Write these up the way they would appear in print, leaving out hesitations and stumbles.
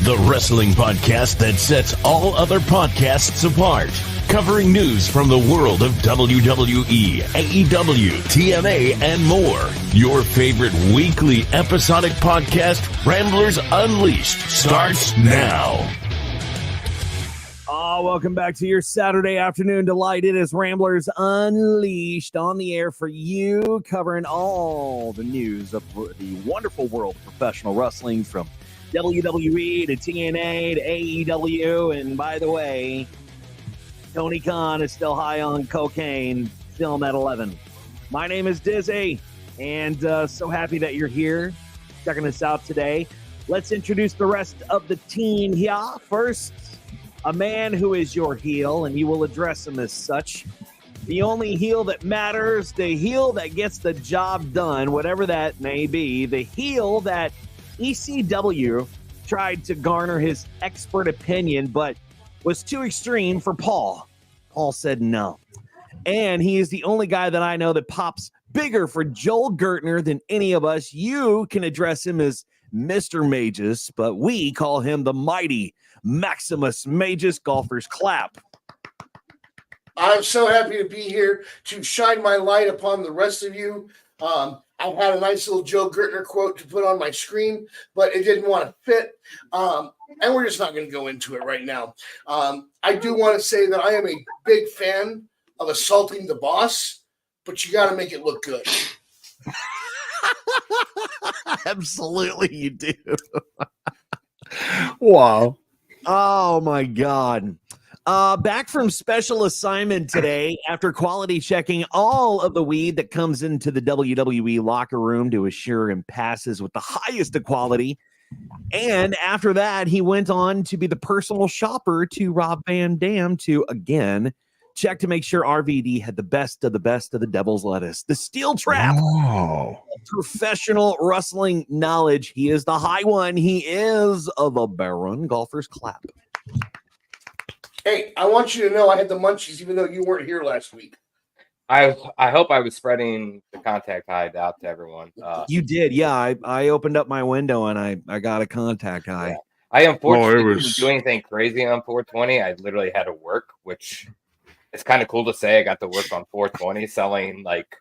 the wrestling podcast that sets all other podcasts apart. Covering news from the world of WWE, AEW, TNA, and more. Your favorite weekly episodic podcast, Ramblers Unleashed, starts now. Welcome back to your Saturday afternoon delight. It is Ramblers Unleashed on the air for you, covering all the news of the wonderful world of professional wrestling, from WWE to TNA to AEW. And by the way, Tony Khan is still high on cocaine, film at 11. My name is Dizzy, and so happy that you're here checking us out today. Let's introduce the rest of the team here. First, a man who is your heel, and you will address him as such. The only heel that matters, the heel that gets the job done, whatever that may be. The heel that ECW tried to garner his expert opinion, but was too extreme for Paul. Paul said no. And he is the only guy that I know that pops bigger for Joel Gertner than any of us. You can address him as Mr. Magus, but we call him the mighty Maximus Magus. Golfers clap. I'm so happy to be here to shine my light upon the rest of you. I had a nice little Joe Gertner quote to put on my screen, but it didn't want to fit. And we're just not going to go into it right now. I do want to say that I am a big fan of assaulting the boss, but you got to make it look good. Absolutely, you do. Wow. Oh, my God. Back from special assignment today after quality checking all of the weed that comes into the WWE locker room to assure him passes with the highest of quality. And after that, he went on to be the personal shopper to Rob Van Dam to, again, check to make sure RVD had the best of the devil's lettuce. The steel trap. Oh. Professional wrestling knowledge. He is the high one. He is the Baron. Golfers clap. Hey, I want you to know I had the munchies even though you weren't here last week. I hope I was spreading the contact high out to everyone. You did, yeah. I opened up my window and I got a contact high. Yeah. I unfortunately didn't do anything crazy on 420. I literally had to work, which it's kind of cool to say I got to work on 420 selling like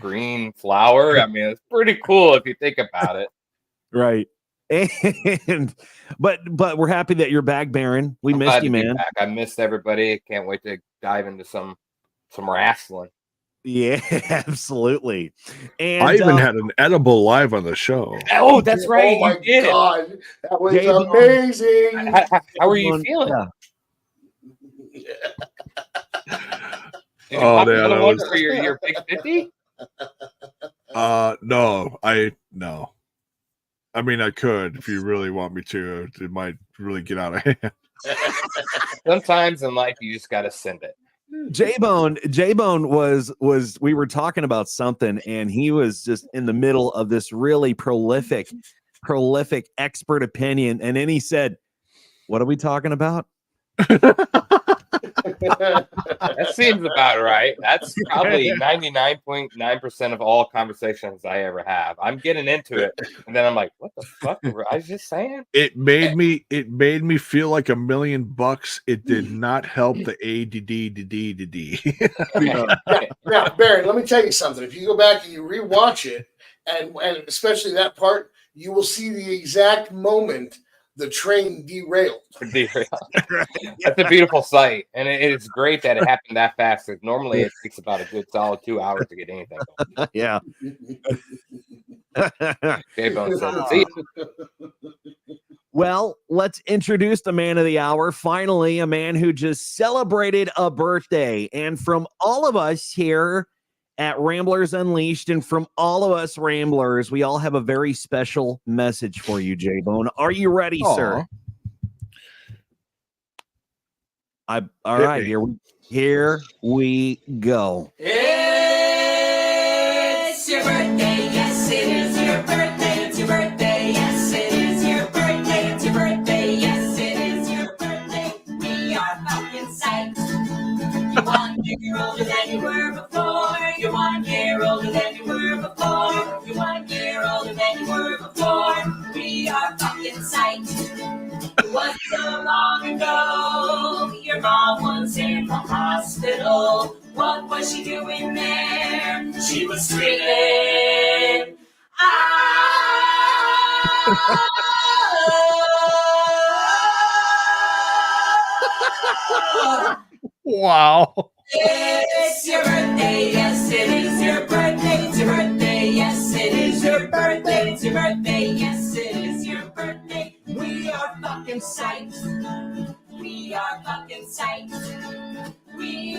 green flour. I mean, it's pretty cool if you think about it. Right. And but we're happy that you're back, Baron. We missed you, man. I missed everybody. Can't wait to dive into some wrestling. Yeah, absolutely. And I even had an edible live on the show. Oh, that's right. Oh my God, that was amazing. How are you feeling? Yeah. Oh, yeah, that was for your big 50? No. I mean, I could if you really want me to. It might really get out of hand. Sometimes in life, you just got to send it. J-Bone was we were talking about something, and he was just in the middle of this really prolific expert opinion, and then he said, "What are we talking about?" That seems about right. That's probably 99.9% of all conversations I ever have. I'm getting into it, and then I'm like, "What the fuck were I just saying?" It made me feel like $1 million. It did not help the Now, Barry, let me tell you something. If you go back and you rewatch it, and especially that part, you will see the exact moment the train derailed. That's a beautiful sight, and it's great that it happened that fast. Because normally it takes about a good solid 2 hours to get anything going. Yeah. Well, let's introduce the man of the hour. Finally, a man who just celebrated a birthday, and from all of us here at Ramblers Unleashed, and from all of us Ramblers, we all have a very special message for you, J-Bone. Are you ready, sir? All right, here we go. It's your birthday, yes, it is your birthday. It's your birthday, yes, it is your birthday. It's your birthday, yes, it is your birthday. We are fucking psyched. You're 1 year older than you were before. You're 1 year older than you were before. You're 1 year older than you were before. We are fucking psyched. was so long ago. Your mom was in the hospital. What was she doing there? She was screaming. Ah! Wow. It's your birthday, yes, it is your birthday, it's your birthday, yes, it is your birthday, it's your birthday, yes, it is your birthday. We are fucking psyched. We are fucking psyched. We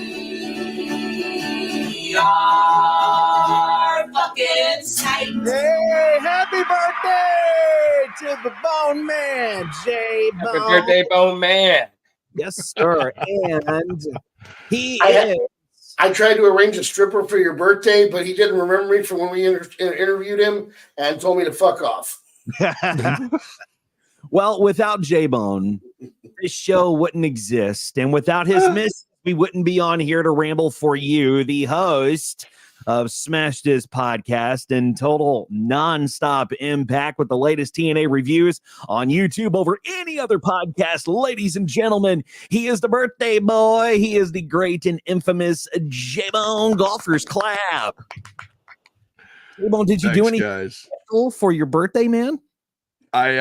are fucking psyched. Hey, happy birthday to the Bone Man, J Bone. Happy birthday, Bone Man. Yes, sir. And he I is. I tried to arrange a stripper for your birthday, but he didn't remember me from when we interviewed him and told me to fuck off. Well, without J-Bone, this show wouldn't exist. And without his miss, we wouldn't be on here to ramble for you, the host of Smash This podcast and total nonstop impact with the latest TNA reviews on YouTube over any other podcast. Ladies and gentlemen, he is the birthday boy. He is the great and infamous J-Bone. Golfers clap. J-Bone, did you do anything guys special for your birthday, man? I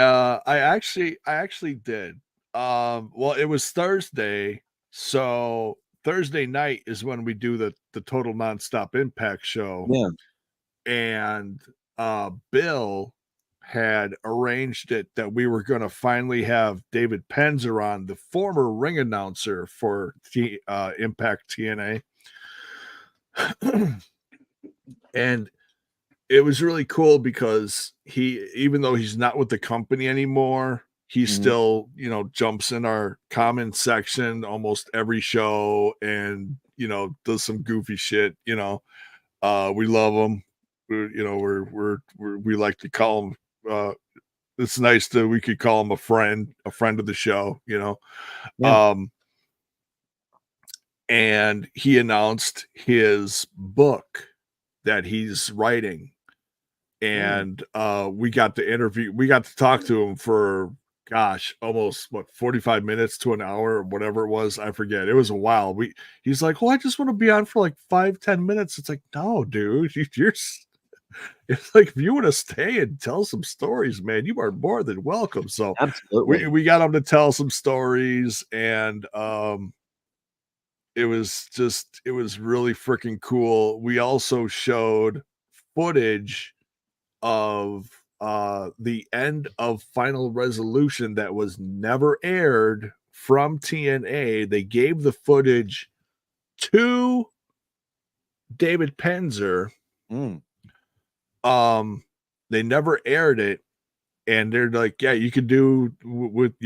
actually did. Well, it was Thursday, so Thursday night is when we do the Total Nonstop Impact show. Yeah. And Bill had arranged it that we were going to finally have David Penzer on, the former ring announcer for Impact TNA. And it was really cool because even though he's not with the company anymore, he still, jumps in our comment section almost every show and, does some goofy shit. We love him. We like to call him. It's nice that we could call him a friend of the show. Yeah. And he announced his book that he's writing. And we got to talk to him for almost 45 minutes to an hour or whatever it was. I forget. It was a while. He's like, I just want to be on for like 5-10 minutes. It's like, no, dude, it's like, if you want to stay and tell some stories, man, you are more than welcome. So absolutely, we got him to tell some stories, and it was really freaking cool. We also showed footage of the end of Final Resolution that was never aired from TNA. They gave the footage to David Penzer. They never aired it, and they're like, yeah, you can you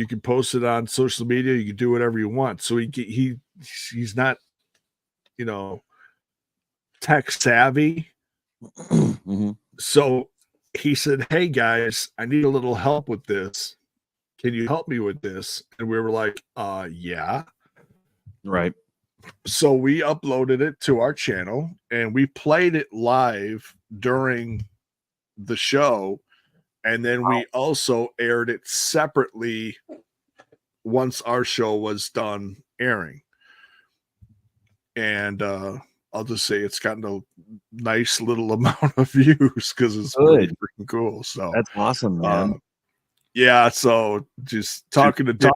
can post it on social media, you can do whatever you want. So he's not tech savvy. So he said, hey guys, I need a little help with this. Can you help me with this? And we were like, yeah. Right. So we uploaded it to our channel and we played it live during the show. And then we also aired it separately once our show was done airing. And I'll just say it's gotten a nice little amount of views because it's pretty freaking cool. So that's awesome, man. Yeah. So just talking to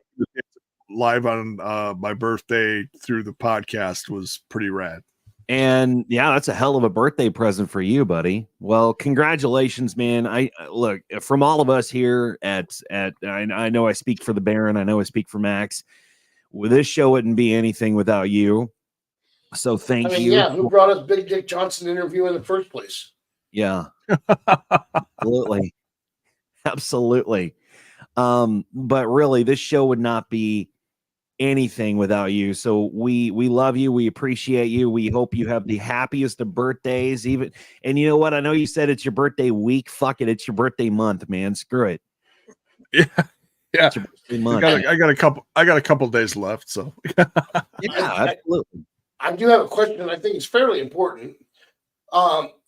live on my birthday through the podcast was pretty rad. And yeah, that's a hell of a birthday present for you, buddy. Well, congratulations, man. I look, from all of us here at I know I speak for the Baron. I know I speak for Max. Well, this show wouldn't be anything without you. So thank you. Yeah, who brought us Big Dick Johnson interview in the first place? Yeah. Absolutely. But really, this show would not be anything without you. So we love you. We appreciate you. We hope you have the happiest of birthdays. And you know what? I know you said it's your birthday week. Fuck it. It's your birthday month, man. Screw it. Yeah. Yeah. It's your birthday month. I got a couple days left. So yeah, absolutely. I do have a question. I think it's fairly important.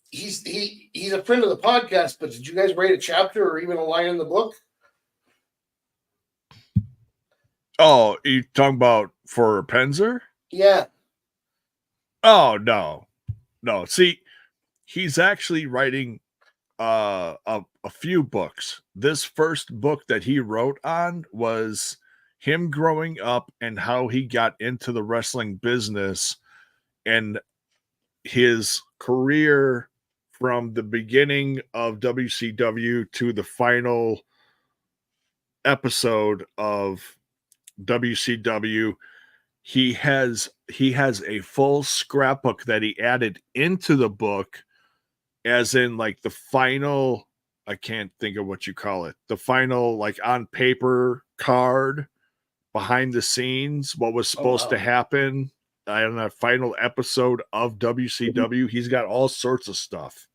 He's a friend of the podcast, but did you guys write a chapter or even a line in the book? Oh, you talking about for Penzer? Yeah. Oh no. See, he's actually writing a few books. This first book that he wrote on was him growing up and how he got into the wrestling business and his career from the beginning of WCW to the final episode of WCW. He has a full scrapbook that he added into the book, as in like the final, I can't think of what you call it, the final like on paper card behind the scenes, what was supposed to happen in that final episode of WCW. He's got all sorts of stuff.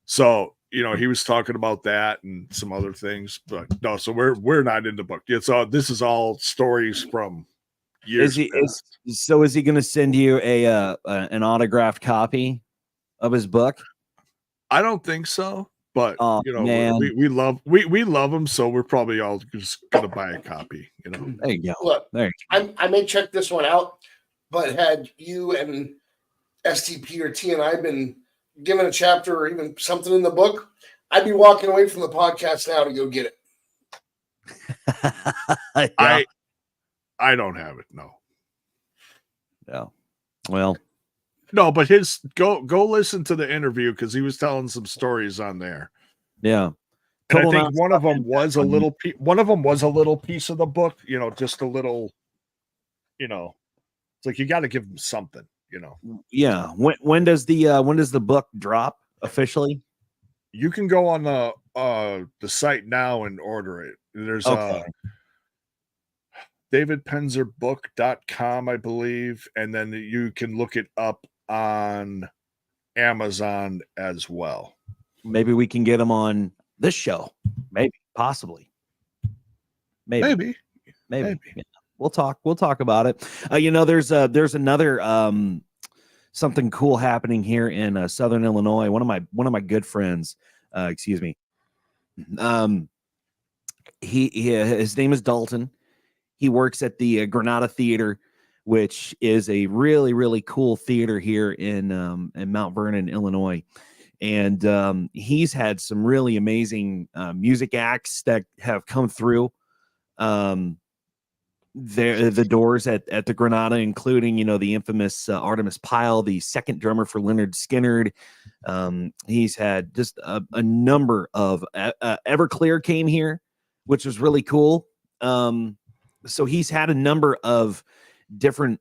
So, he was talking about that and some other things, but no, so we're not in the book. This is all stories from years past. Is he going to send you an autographed copy of his book? I don't think so, but man. we love him, so we're probably all just gonna buy a copy. There you go. Look, there you go. I may check this one out, but had you and STP or T and I been given a chapter or even something in the book, I'd be walking away from the podcast now to go get it. Yeah. I don't have it. No. Well, no, but go listen to the interview because he was telling some stories on there. Yeah. And I think one of them was a little piece of the book, just a little, it's like you got to give them something, Yeah. When does the book drop officially? You can go on the site now and order it. There's davidpenzerbook.com, I believe, and then you can look it up on Amazon as well. Maybe we can get them on this show. Maybe, possibly. Maybe. Yeah. We'll talk about it. There's another something cool happening here in Southern Illinois. One of my good friends, excuse me. His name is Dalton. He works at the Granada Theater, which is a really, really cool theater here in Mount Vernon, Illinois. And he's had some really amazing music acts that have come through the doors at the Granada, including, the infamous Artemis Pyle, the second drummer for Leonard Skinner. He's had just a number of Everclear came here, which was really cool. So he's had a number of different,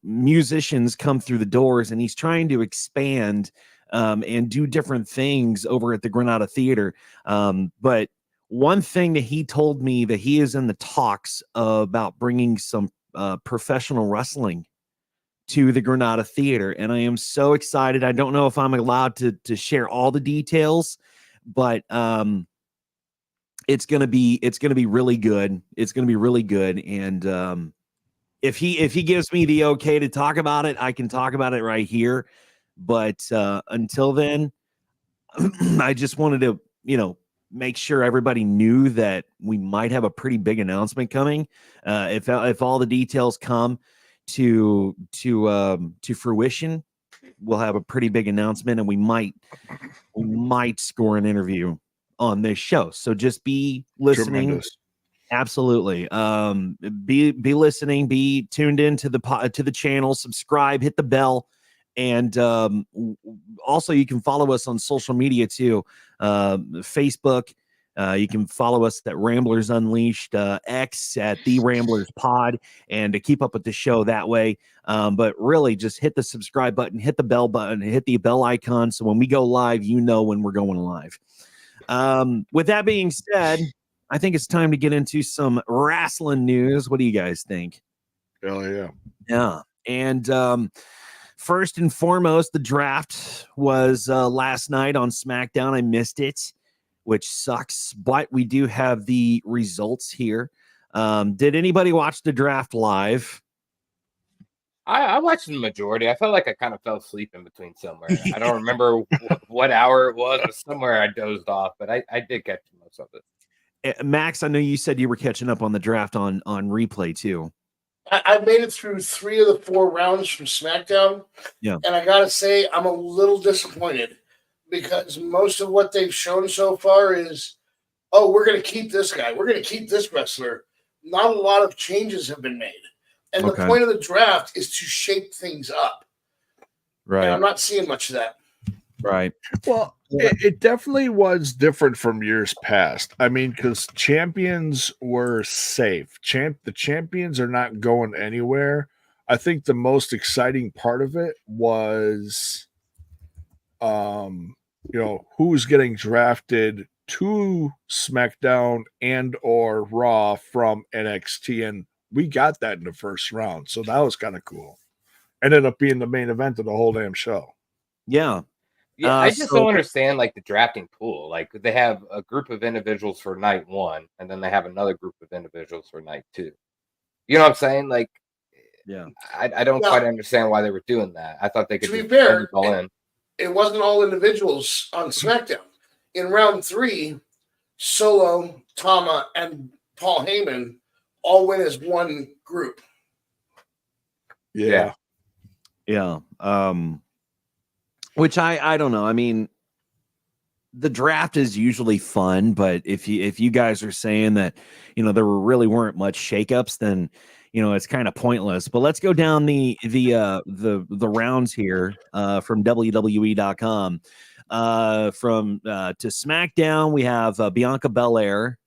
musicians come through the doors, and he's trying to expand and do different things over at the Granada Theater. But one thing that he told me that he is in the talks about bringing some professional wrestling to the Granada Theater. And I am so excited. I don't know if I'm allowed to share all the details, but it's going to be really good. It's going to be really good. And if he gives me the okay to talk about it, I can talk about it right here. But until then, I just wanted to, make sure everybody knew that we might have a pretty big announcement coming. If all the details come to fruition, we'll have a pretty big announcement, and we might score an interview on this show. So just be listening. Tremendous. Absolutely. Be listening, be tuned in to the channel, subscribe, hit the bell. And also you can follow us on social media too. Facebook. You can follow us at Ramblers Unleashed, X at The Ramblers Pod, and to keep up with the show that way. But really just hit the subscribe button, hit the bell button, hit the bell icon. So when we go live, when we're going live. With that being said, I think it's time to get into some wrestling news. What do you guys think? Hell yeah. Yeah. And first and foremost, the draft was last night on SmackDown. I missed it, which sucks, but we do have the results here. Did anybody watch the draft live? I watched the majority. I felt like I kind of fell asleep in between somewhere. I don't remember what hour it was, but somewhere I dozed off, but I did catch most of it. Max, I know you said you were catching up on the draft on replay too. I made it through 3 of the 4 rounds from SmackDown. Yeah. And I got to say, I'm a little disappointed because most of what they've shown so far is, oh, we're going to keep this guy. We're going to keep this wrestler. Not a lot of changes have been made. And the point of the draft is to shape things up. Right. And I'm not seeing much of that. Right. Well, it definitely was different from years past. I mean, because champions were safe. The champions are not going anywhere. I think the most exciting part of it was, who's getting drafted to SmackDown and or Raw from NXT, and we got that in the first round, so that was kind of cool. Ended up being the main event of the whole damn show. Yeah. Yeah, I just don't understand like the drafting pool. Like they have a group of individuals for night 1, and then they have another group of individuals for night 2. You know what I'm saying? Like, yeah, I don't quite understand why they were doing that. I thought they could to be fair, all in. It wasn't all individuals on SmackDown. In round 3, Solo, Tama, and Paul Heyman all went as one group. Yeah. Which I don't know. I mean, the draft is usually fun, but if you guys are saying that, there really weren't much shakeups, then it's kind of pointless. But let's go down the rounds here from WWE.com. From to SmackDown, we have Bianca Belair.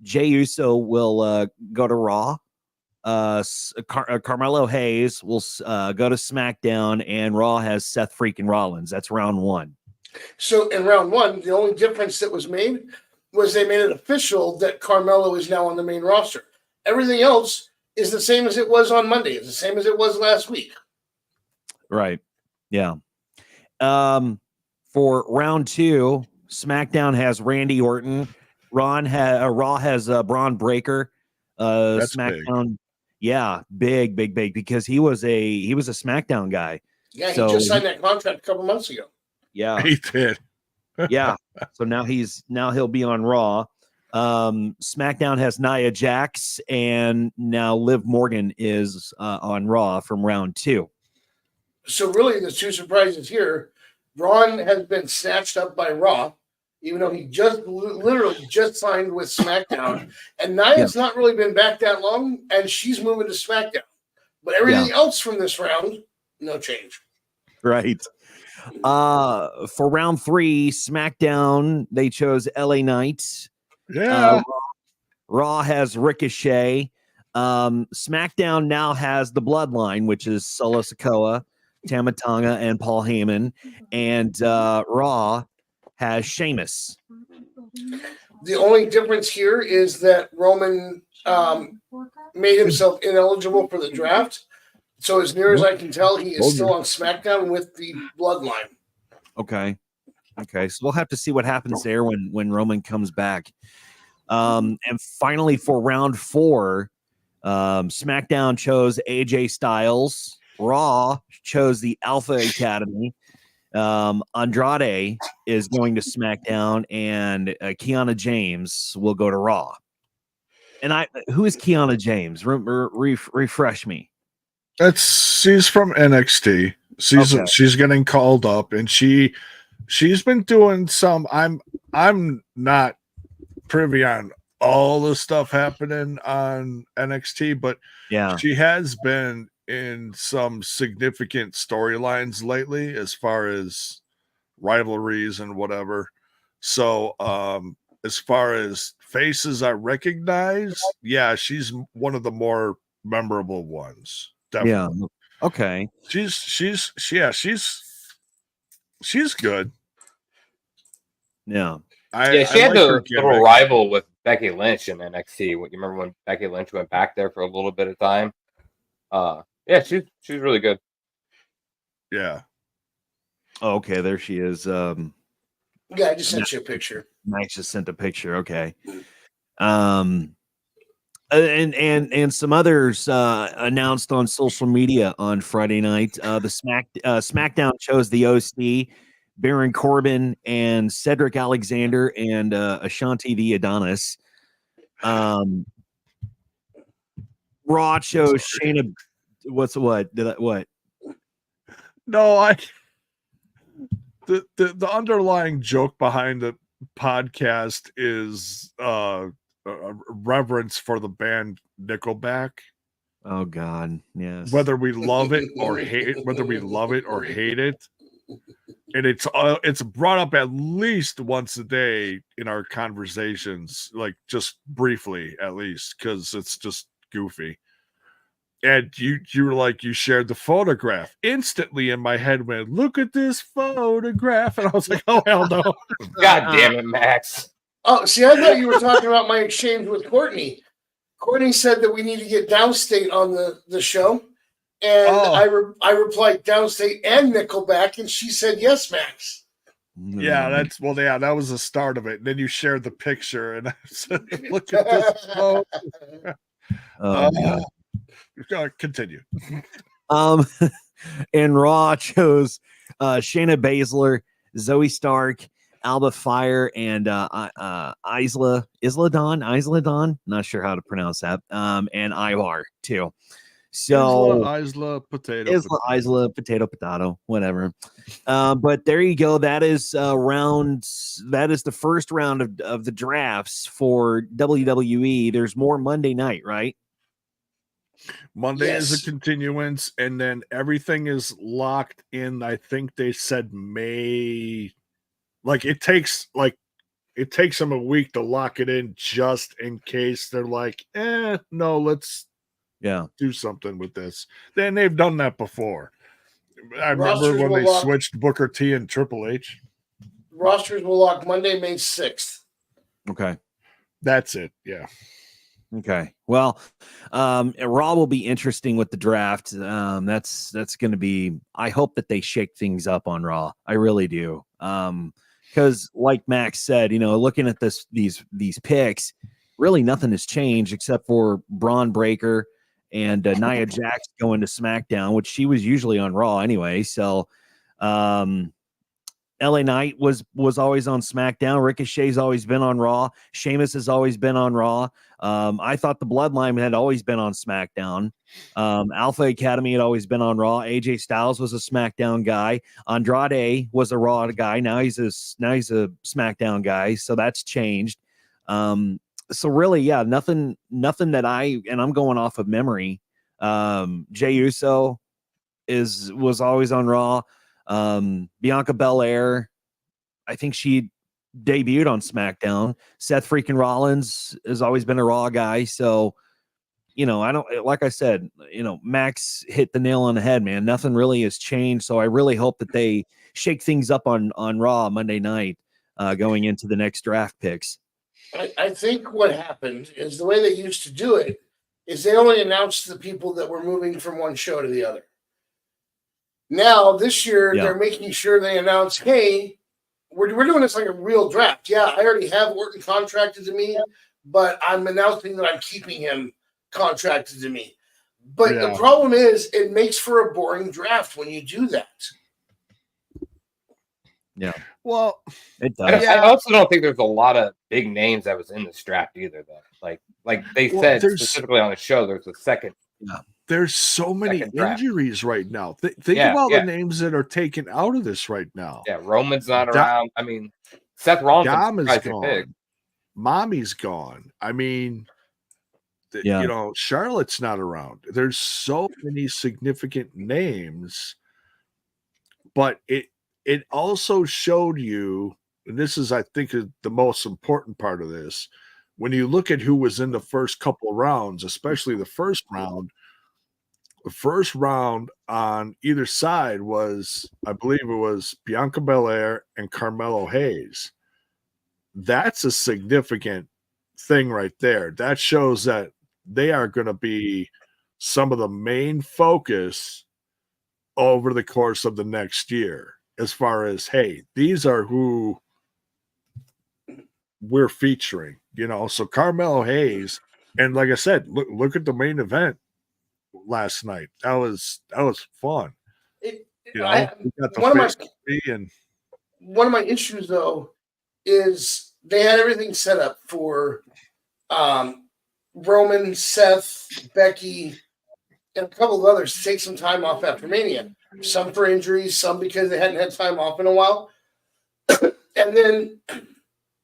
Jey Uso will go to Raw. Carmelo Hayes will go to SmackDown, and Raw has Seth freaking Rollins. That's round 1. So in round 1, the only difference that was made was they made it official that Carmelo is now on the main roster. Everything else is the same as it was on Monday. It's the same as it was last week. Right. Yeah. For round 2, SmackDown has Randy Orton. Raw has Braun Breaker. That's SmackDown. Big. Yeah, big, because he was a SmackDown guy. Yeah, he just signed that contract a couple months ago. Yeah, he did. Yeah. So now he'll be on Raw. SmackDown has Nia Jax, and now Liv Morgan is on Raw from round 2. So really, the 2 surprises here: Braun has been snatched up by Raw, even though he literally just signed with SmackDown, and Nia's not really been back that long, and she's moving to SmackDown. But everything else from this round, no change. Right. For round 3, SmackDown, they chose LA Knight. Yeah. Raw has Ricochet. SmackDown now has the Bloodline, which is Solo Sikoa, Tama Tonga, and Paul Heyman. And Raw has Sheamus. The only difference here is that Roman made himself ineligible for the draft. So as near as I can tell, he is still on SmackDown with the Bloodline. Okay. So we'll have to see what happens there when Roman comes back. And finally, for round 4, SmackDown chose AJ Styles. Raw chose the Alpha Academy. Andrade is going to SmackDown, and Kiana James will go to Raw. And who is Kiana James? Refresh me. She's from NXT. She's getting called up, and she's been doing some. I'm not privy on all the stuff happening on NXT, but yeah, she has been in some significant storylines lately as far as rivalries and whatever. So as far as faces I recognize, yeah, she's one of the more memorable ones. Definitely. Yeah. Okay. She's good. Yeah. She had the little rival with Becky Lynch in NXT. You remember when Becky Lynch went back there for a little bit of time? Yeah, she's really good. Yeah. Oh, okay, there she is. Yeah, I just sent you a picture. Max just sent a picture. Okay. And some others announced on social media on Friday night. The SmackDown chose the OC, Baron Corbin, and Cedric Alexander, and Ashanti the Adonis. Raw shows Shayna. What? No, the underlying joke behind the podcast is a reverence for the band Nickelback. Oh God, yes. Whether we love it or hate it, and it's brought up at least once a day in our conversations, like just briefly at least, because it's just goofy. And you were like, you shared the photograph. Instantly in my head went, look at this photograph. And I was like, oh, hell no. God damn it, Max. Oh, see, I thought you were talking about my exchange with Courtney. Courtney said that we need to get Downstate on the show. And I replied Downstate and Nickelback, and she said, yes, Max. Yeah, that was the start of it. And then you shared the picture, and I said, look at this photograph. Continue. And Raw chose Shayna Baszler, Zoe Stark, Alba Fire, and Isla Dawn. Not sure how to pronounce that. And Ivar too. So Isla, potato, whatever. But there you go. That is the first round of the drafts for WWE. There's more Monday night, right? Monday is a continuance, and then everything is locked in. I think they said May. Like it takes them a week to lock it in, just in case they're like, no, let's do something with this. Then they've done that before. I remember when they switched Booker T and Triple H. Rosters will lock Monday, May 6th. Okay. That's it. Yeah. Okay. Well, Raw will be interesting with the draft. That's going to be, I hope that they shake things up on Raw. I really do. Because like Max said, looking at these picks, really nothing has changed except for Braun Breaker and Nia Jax going to SmackDown, which she was usually on Raw anyway. So, LA Knight was always on SmackDown. Ricochet's always been on Raw. Sheamus has always been on Raw. I thought the Bloodline had always been on SmackDown. Alpha Academy had always been on Raw. AJ Styles was a SmackDown guy. Andrade was a Raw guy. Now he's a SmackDown guy. So that's changed. So really, nothing that I'm going off of memory. Jey Uso was always on Raw. Bianca Belair, I think she debuted on SmackDown. Seth freaking Rollins has always been a Raw guy. So, I don't, like I said, Max hit the nail on the head, man. Nothing really has changed. So I really hope that they shake things up on Raw Monday night, going into the next draft picks. I think what happened is the way they used to do it is they only announced the people that were moving from one show to the other. Now, this year, they're making sure they announce, hey, we're doing this like a real draft. Yeah, I already have Orton contracted to me, but I'm announcing that I'm keeping him contracted to me. But the problem is it makes for a boring draft when you do that. Yeah. Well, it does. I also don't think there's a lot of big names that was in this draft either, though. Like they said specifically on the show, there's a second. There's so many injuries right now. Think about the names that are taken out of this right now. Yeah, Roman's not around. I mean, Seth Rollins is gone. Mommy's gone. I mean, Charlotte's not around. There's so many significant names, but it also showed you, and this is, I think, the most important part of this, when you look at who was in the first couple rounds, especially the first round on either side was, I believe it was Bianca Belair and Carmelo Hayes. That's a significant thing right there. That shows that they are going to be some of the main focus over the course of the next year. As far as, hey, these are who we're featuring, so Carmelo Hayes, and like I said, look at the main event last night. That was fun. One of my issues though is they had everything set up for Roman, Seth, Becky, and a couple of others to take some time off after Mania. Some for injuries, some because they hadn't had time off in a while. And then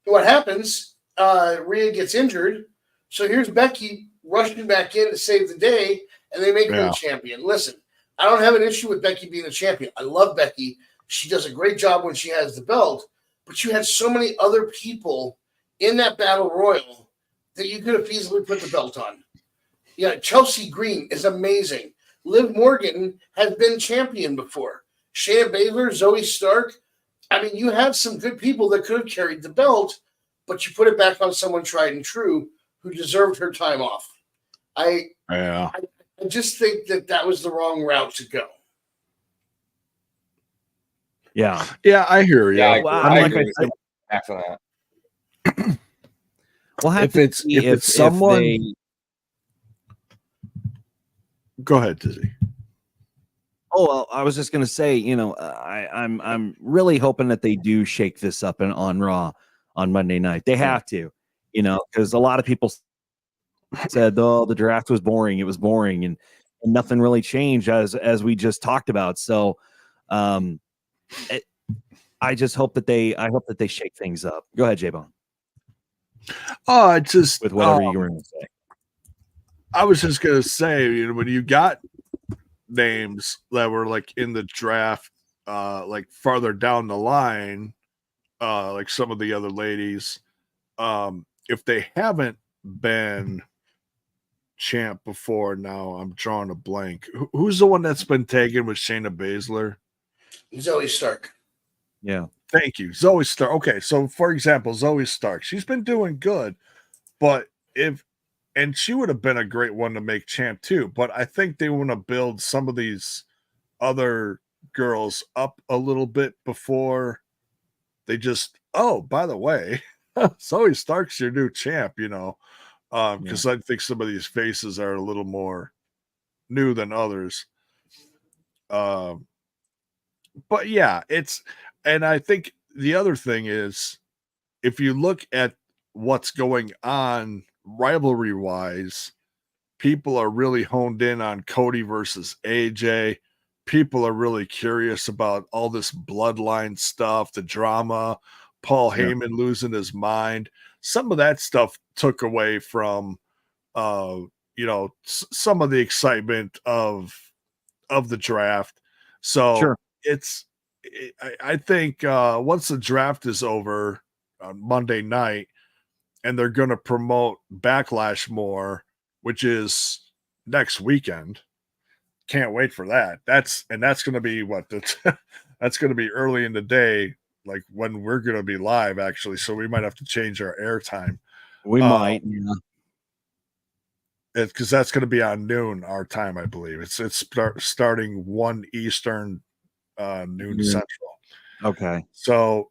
what happens? Rhea gets injured. So here's Becky rushing back in to save the day, and they make her the champion. Listen, I don't have an issue with Becky being a champion. I love Becky. She does a great job when she has the belt, but you had so many other people in that battle royal that you could have easily put the belt on. Yeah, Chelsea Green is amazing. Liv Morgan has been champion before. Shayna Baszler, Zoe Stark. I mean, you have some good people that could have carried the belt, but you put it back on someone tried and true who deserved her time off. I just think that was the wrong route to go. Yeah. Yeah, I hear you. Yeah, I agree. After that. We'll have if it's someone. Go ahead, Dizzy. Oh, well, I was just gonna say, I'm really hoping that they do shake this up on Raw on Monday night. They have to, because a lot of people said, "Oh, the draft was boring. It was boring, and nothing really changed as we just talked about." So, I just hope that they shake things up. Go ahead, J-Bone. Oh, it's just with whatever you were going to say. I was just gonna say, when you got names that were like in the draft, like farther down the line, like some of the other ladies, if they haven't been champ before, now I'm drawing a blank. Who's the one that's been taken with Shayna Baszler? Zoe Stark. Yeah. Thank you. Zoe Stark. Okay, so for example, Zoe Stark, she's been doing good, but and she would have been a great one to make champ too, but I think they want to build some of these other girls up a little bit before they just, oh, by the way, Zoe Stark's your new champ, because I think some of these faces are a little more new than others. But yeah, and I think the other thing is, if you look at what's going on rivalry wise, people are really honed in on Cody versus AJ. People are really curious about all this bloodline stuff, the drama, Paul Heyman losing his mind. Some of that stuff took away from, some of the excitement of the draft. So I think once the draft is over on Monday night, and they're going to promote Backlash more, which is next weekend. Can't wait for that. That's going to be that's going to be early in the day, like when we're going to be live, actually. So we might have to change our air time. We might, because that's going to be on noon our time, I believe. It's starting 1 Eastern, noon Central. Okay. So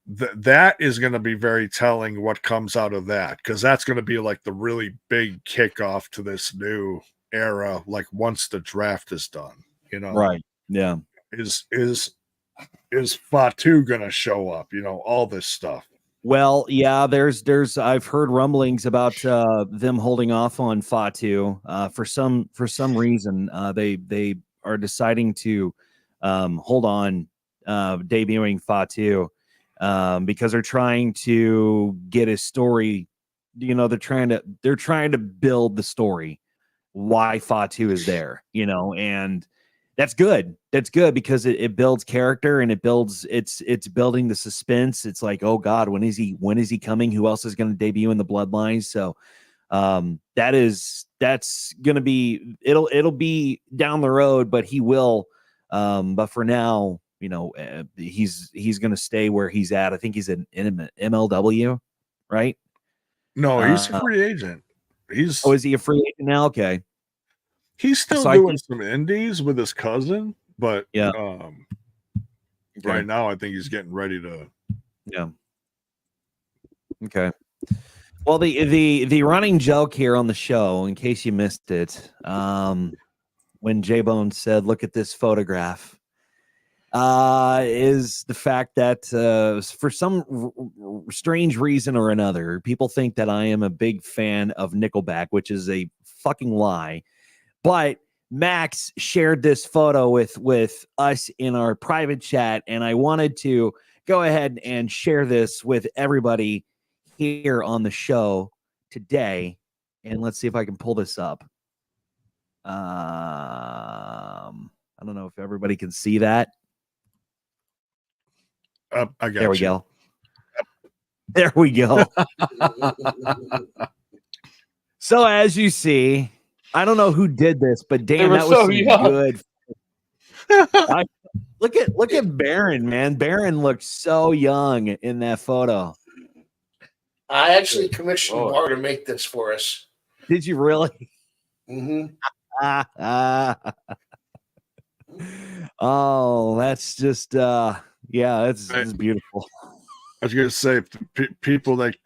that is going to be very telling what comes out of that, because that's going to be like the really big kickoff to this new era. Like once the draft is done, right? Yeah. Is Fatu going to show up? All this stuff. Well, yeah. There's I've heard rumblings about them holding off on Fatu for some reason. They are deciding to hold on debuting Fatu. Because they're trying to get a story, they're trying to build the story why Fatu is there, and that's good. That's good because it builds character and it's building the suspense. It's like, oh God, when is he coming? Who else is going to debut in the bloodline? So that's going to be, it'll be down the road, but he will. But for now, he's going to stay where he's at. I think he's an MLW, right? No, he's a free agent. Is he a free agent now? Okay. He's still doing some indies with his cousin, but right now I think he's getting ready to. Yeah. Okay. Well, the running joke here on the show, in case you missed it, when J-Bone said, "Look at this photograph." is the fact that for some strange reason or another, people think that I am a big fan of Nickelback, which is a fucking lie. But Max shared this photo with us in our private chat, and I wanted to go ahead and share this with everybody here on the show today. And let's see if I can pull this up. I don't know if everybody can see that. I got There we you. go. There we go. So as you see, I don't know who did this, but damn, were that was so some young. good. Look at Baron, man. Baron looks so young in that photo. I actually commissioned Lord. Bar to make this for us. Did you really? Mm-hmm. Oh, that's just yeah, that's beautiful. I was gonna say people that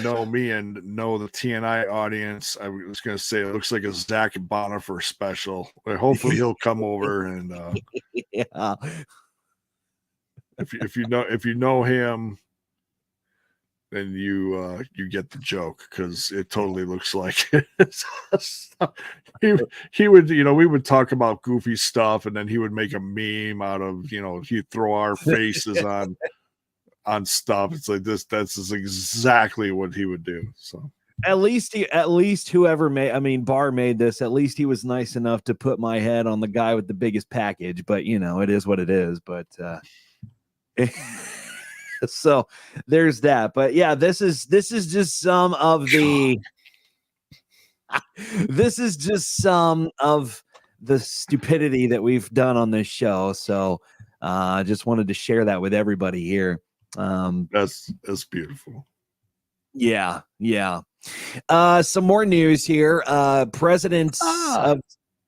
know me and know the TNI audience. I was gonna say it looks like a Zach Bonifer special. Hopefully he'll come over and Yeah. if you know him, then you get the joke because it totally looks like it. he would, we would talk about goofy stuff and then he would make a meme out of, he'd throw our faces on stuff. It's like that's exactly what he would do. So at least whoever Barr made this, at least he was nice enough to put my head on the guy with the biggest package, but it is what it is. But so there's that. But yeah, this is just some of the stupidity that we've done on this show. So I just wanted to share that with everybody here. That's beautiful. Yeah. Some more news here. Presidents of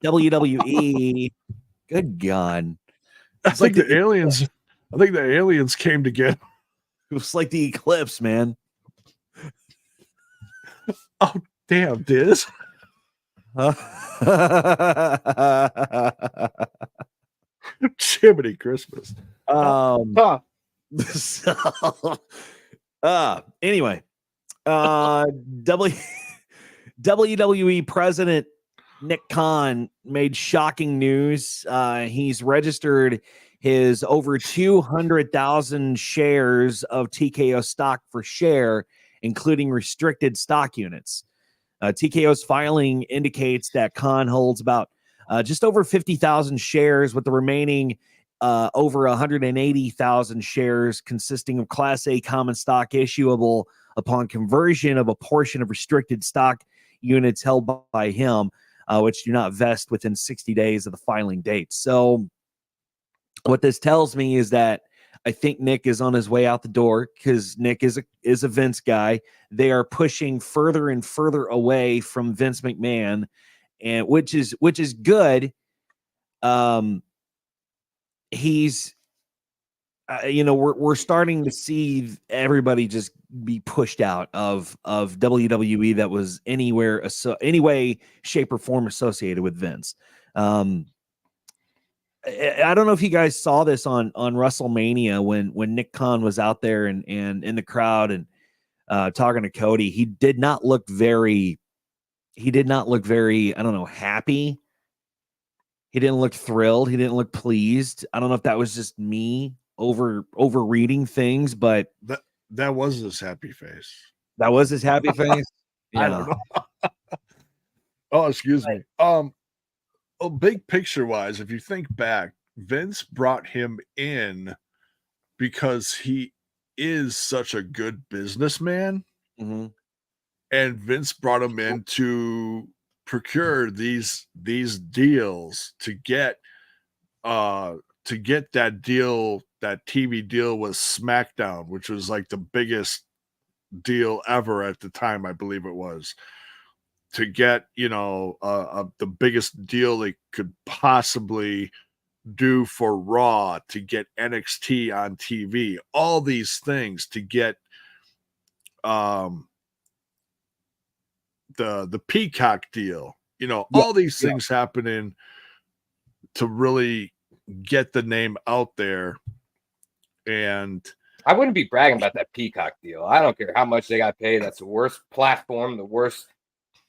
WWE. Good God. It's like the aliens. I think the aliens came together. It was like the eclipse, man. Oh, damn, Diz. Jiminy Christmas. Anyway, WWE President Nick Khan made shocking news. He's registered his over 200,000 shares of TKO stock for share, including restricted stock units. TKO's filing indicates that Khan holds about just over 50,000 shares, with the remaining over 180,000 shares consisting of Class A common stock issuable upon conversion of a portion of restricted stock units held by him, which do not vest within 60 days of the filing date. So what this tells me is that I think Nick is on his way out the door, because Nick is a Vince guy. They are pushing further and further away from Vince McMahon, and which is good. He's we're starting to see everybody just be pushed out of WWE that was any way, shape, or form associated with Vince. I don't know if you guys saw this on WrestleMania when Nick Khan was out there and in the crowd and talking to Cody. He did not look very, I don't know, happy. He didn't look thrilled. He didn't look pleased. I don't know if that was just me overreading things, but that was his happy face. That was his happy face. Yeah. I don't know. Oh, excuse me. Big picture wise, if you think back, Vince brought him in because he is such a good businessman, Mm-hmm. and Vince brought him in to procure these deals to get that deal, that TV deal with SmackDown, which was like the biggest deal ever at the time, I believe it was. To get, the biggest deal they could possibly do for Raw, to get NXT on TV, all these things to get the Peacock deal, all these things happening to really get the name out there. And I wouldn't be bragging about that Peacock deal. I don't care how much they got paid. That's the worst platform, the worst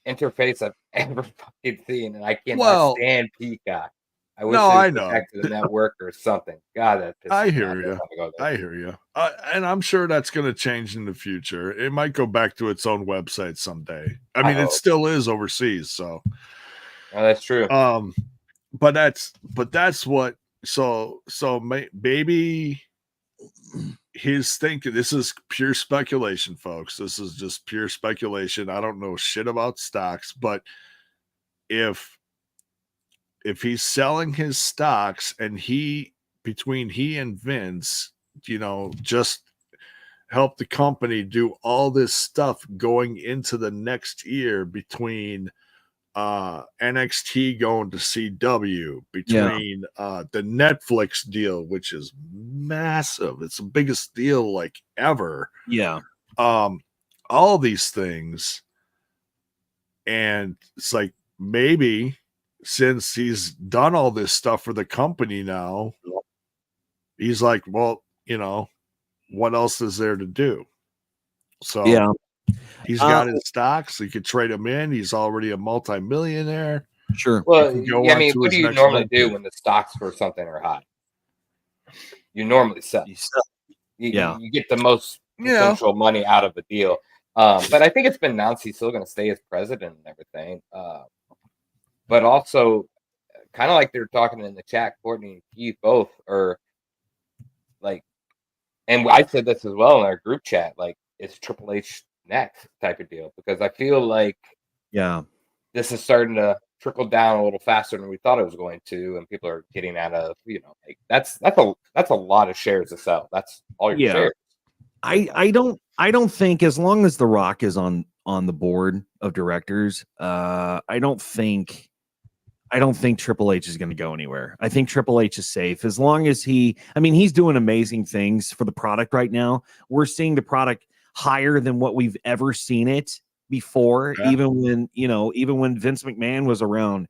interface I've ever fucking seen, and I cannot stand Peacock. I wish they would go back to the network or something. God, that pisses I me hear off. you. I hear you. And I'm sure that's going to change in the future. It might go back to its own website someday. I mean, it still is overseas, so. Oh, that's true. But that's what. So maybe he's thinking. This is pure speculation, folks. This is just pure speculation. I don't know shit about stocks, but if he's selling his stocks and between he and Vince, just help the company do all this stuff going into the next year between NXT going to CW, between the Netflix deal, which is massive. It's the biggest deal like ever. Yeah. All these things. And it's like, maybe since he's done all this stuff for the company now, he's like, well, what else is there to do? So he's got his stocks. He could trade them in. He's already a multimillionaire. Sure. Well, I mean, what do you normally do when the stocks for something are high? You normally sell. You get the most potential money out of the deal. But I think it's been announced he's still going to stay as president and everything. But also, kind of like they're talking in the chat, Courtney and Keith both are like, and I said this as well in our group chat, like, it's Triple H next type of deal, because I feel like this is starting to trickle down a little faster than we thought it was going to, and people are getting out of, like, that's a lot of shares to sell. That's all your shares. I don't think, as long as The Rock is on the board of directors, I don't think Triple H is going to go anywhere. I think Triple H is safe as long as he's doing amazing things for the product right now. We're seeing the product higher than what we've ever seen it before. Yeah. Even when Vince McMahon was around,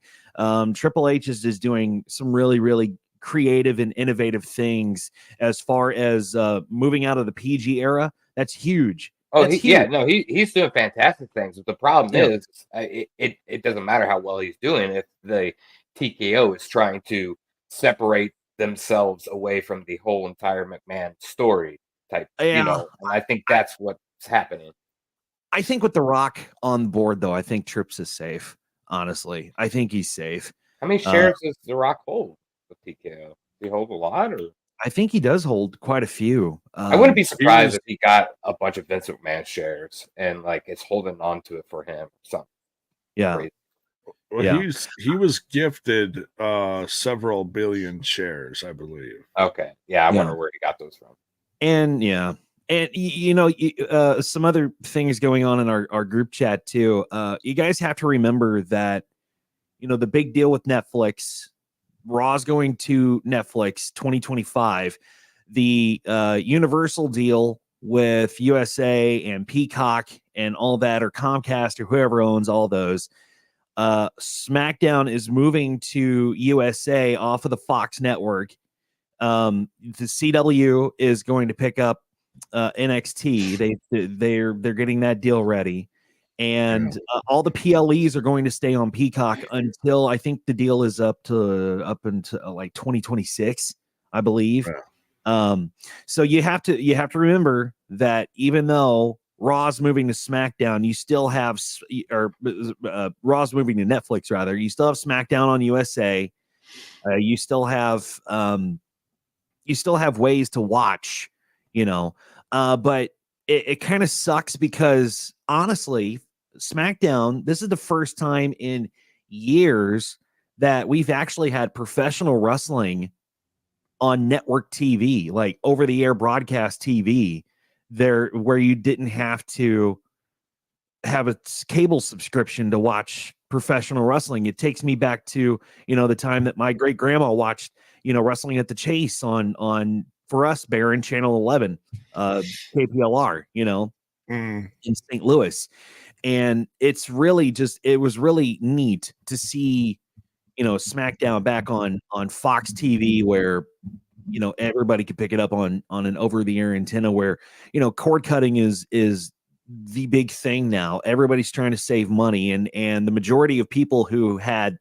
Triple H is just doing some really, really creative and innovative things as far as moving out of the PG era. That's huge. Oh, he's doing fantastic things. But the problem is, it doesn't matter how well he's doing if the TKO is trying to separate themselves away from the whole entire McMahon story type. And I think that's what's happening. I think with The Rock on board, though, I think Trips is safe. Honestly, I think he's safe. How many shares does The Rock hold with TKO? Does he hold a lot, or? I think he does hold quite a few. I wouldn't be surprised if he got a bunch of Vince McMahon shares and like it's holding on to it for him or something. Yeah. Crazy. Well, he was gifted several billion shares, I believe. Okay. Yeah, I wonder where he got those from. And some other things going on in our group chat too. You guys have to remember that, the big deal with Netflix, Raw's going to Netflix 2025. The Universal deal with USA and Peacock and all that, or Comcast or whoever owns all those. SmackDown is moving to USA off of the Fox network. The CW is going to pick up NXT. They're getting that deal ready. And all the PLEs are going to stay on Peacock until I think the deal is up until like 2026, I believe. So you have to remember that even though Raw's moving to SmackDown, you still have Raw's moving to Netflix rather. You still have SmackDown on USA. You still have ways to watch, but it kind of sucks because honestly, SmackDown, this is the first time in years that we've actually had professional wrestling on network TV, like over the air broadcast TV there, where you didn't have to have a cable subscription to watch professional wrestling. It takes me back to, the time that my great grandma watched, Wrestling at the Chase on for us, Barron Channel 11, KPLR, in St. Louis. And it was really neat to see, SmackDown back on Fox TV, where everybody could pick it up on an over-the-air antenna, where cord cutting is the big thing now. Everybody's trying to save money, and the majority of people who had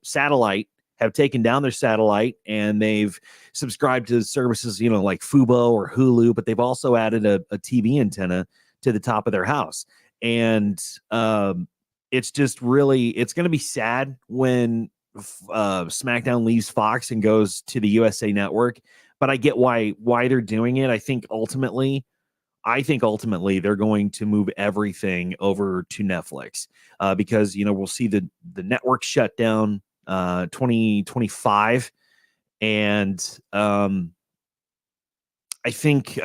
satellite have taken down their satellite, and they've subscribed to services like Fubo or Hulu, but they've also added a TV antenna to the top of their house. And it's just really, it's going to be sad when SmackDown leaves Fox and goes to the USA Network, but I get why they're doing it. I think ultimately they're going to move everything over to Netflix, because we'll see the network shut down 2025, and I think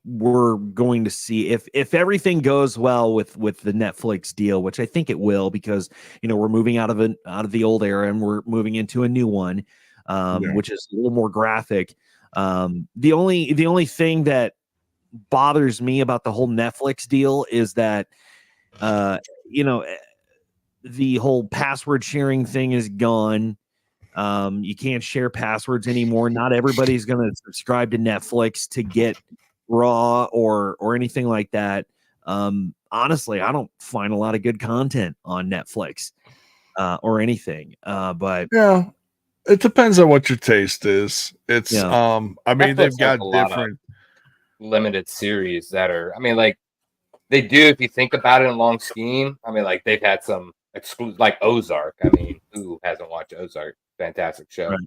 we're going to see, if everything goes well with the Netflix deal, which I think it will, because we're moving out of the old era and we're moving into a new one, which is a little more graphic. The only thing that bothers me about the whole Netflix deal is that the whole password sharing thing is gone. You can't share passwords anymore. Not everybody's going to subscribe to Netflix to get Raw or anything like that. Honestly, I don't find a lot of good content on Netflix or anything. But yeah, it depends on what your taste is. It's I mean, Netflix they've got has a lot different limited series that are, I mean, like they do, if you think about it in long scheme. I mean, like they've had some exclusive, like Ozark. I mean, who hasn't watched Ozark? Fantastic show. Right.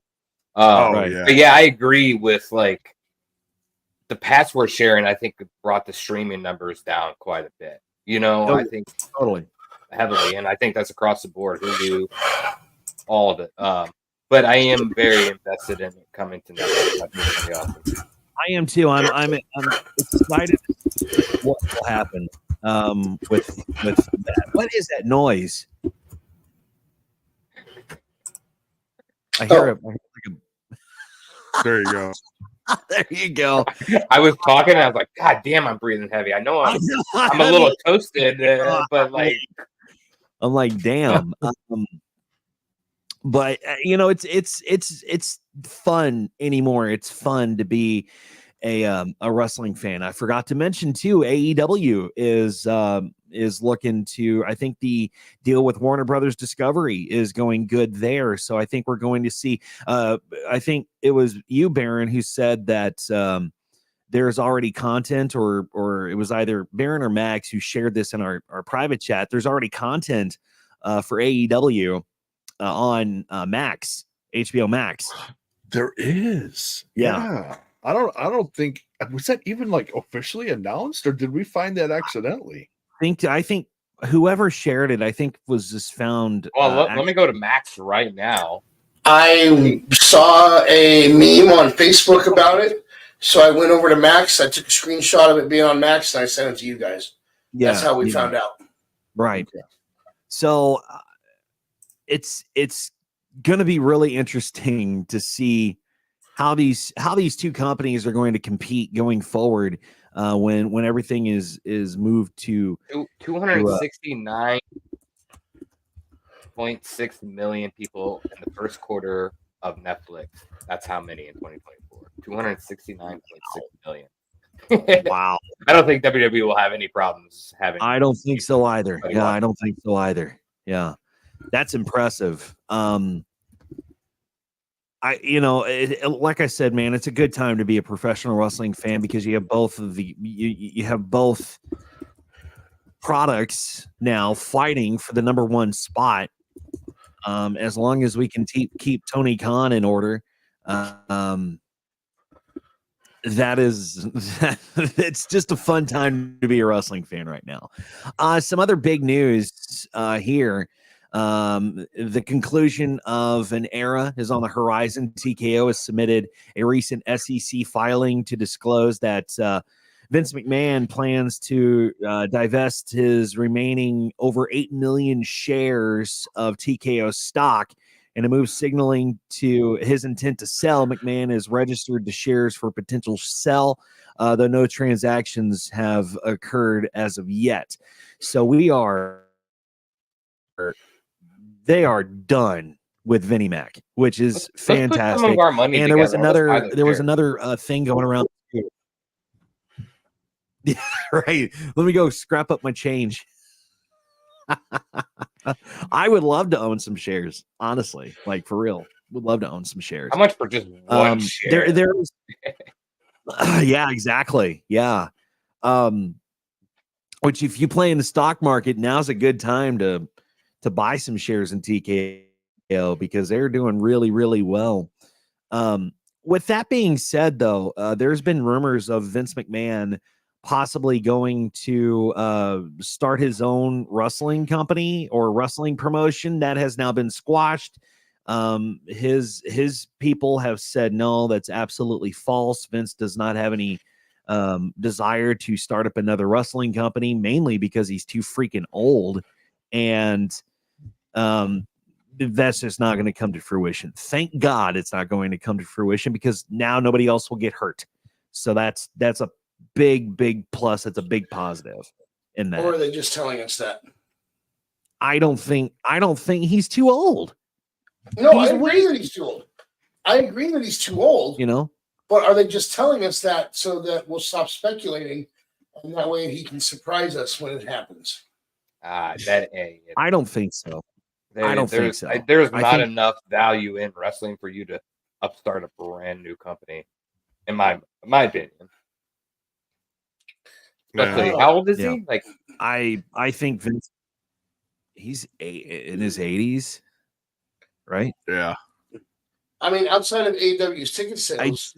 right. Yeah. But yeah, I agree with like the password sharing. I think it brought the streaming numbers down quite a bit. I think totally heavily, and I think that's across the board. Hulu, all of it. But I am very invested in it coming to Netflix. I think it's gonna be awesome. I am too. I'm excited to see what will happen with that. What is that noise? I hear it. There you go. There you go. I was talking, and I was like, "God damn, I'm breathing heavy." I know I'm a little toasted, but like, I'm like, damn. But it's fun anymore. It's fun to be a wrestling fan. I forgot to mention too, AEW is looking to, I think the deal with Warner Brothers Discovery is going good there. So I think we're going to see, I think it was you, Baron, who said that there's already content, or it was either Baron or Max who shared this in our private chat. There's already content for AEW on Max, HBO Max. There is. Yeah. I don't think, was that even like officially announced, or did we find that accidentally? I think whoever shared it, I think was just found. Well, let me go to Max right now. I saw a meme on Facebook about it, so I went over to Max. I took a screenshot of it being on Max, and I sent it to you guys. Yeah, that's how we found out. Right. Okay. So it's going to be really interesting to see how these two companies are going to compete going forward when everything is moved to 269.6 million people in the first quarter of Netflix. That's how many in 2024. 269.6 million. Wow. I don't think WWE will have any problems having. I don't think so either. Yeah, I don't think so either. Yeah, that's impressive. Like I said, man, it's a good time to be a professional wrestling fan, because you have both of you have both products now fighting for the number one spot. As long as we can keep Tony Khan in order, it's just a fun time to be a wrestling fan right now. Some other big news here. The conclusion of an era is on the horizon. TKO has submitted a recent SEC filing to disclose that Vince McMahon plans to divest his remaining over 8 million shares of TKO stock. In a move signaling to his intent to sell, McMahon is registered the shares for potential sell, though no transactions have occurred as of yet. So they are done with Vinnie Mac, which is Let's put some fantastic. of our money And there was together. Let's buy those shares. another thing going around. Yeah, right. Let me go scrap up my change. I would love to own some shares, honestly. Like, for real. Would love to own some shares. How much for just one share? There's yeah, exactly. Yeah. Which, if you play in the stock market, now's a good time to buy some shares in TKO because they're doing really, really well. With that being said, though, there's been rumors of Vince McMahon possibly going to start his own wrestling company or wrestling promotion. That has now been squashed. His people have said no, that's absolutely false. Vince does not have any desire to start up another wrestling company, mainly because he's too freaking old, and that's just not going to come to fruition. Thank God it's not going to come to fruition, because now nobody else will get hurt. So that's a big plus. It's a big positive in that. Or are they just telling us that? I don't think he's too old. No, I agree that he's too old. I agree that he's too old. You know, but are they just telling us that so that we'll stop speculating, and that way he can surprise us when it happens? I don't think so. I don't think so. There's not enough value in wrestling for you to upstart a brand new company, in my opinion. Especially, how old is he? Like, I think Vince, he's in his 80s, right? Yeah. I mean, outside of AEW's ticket sales,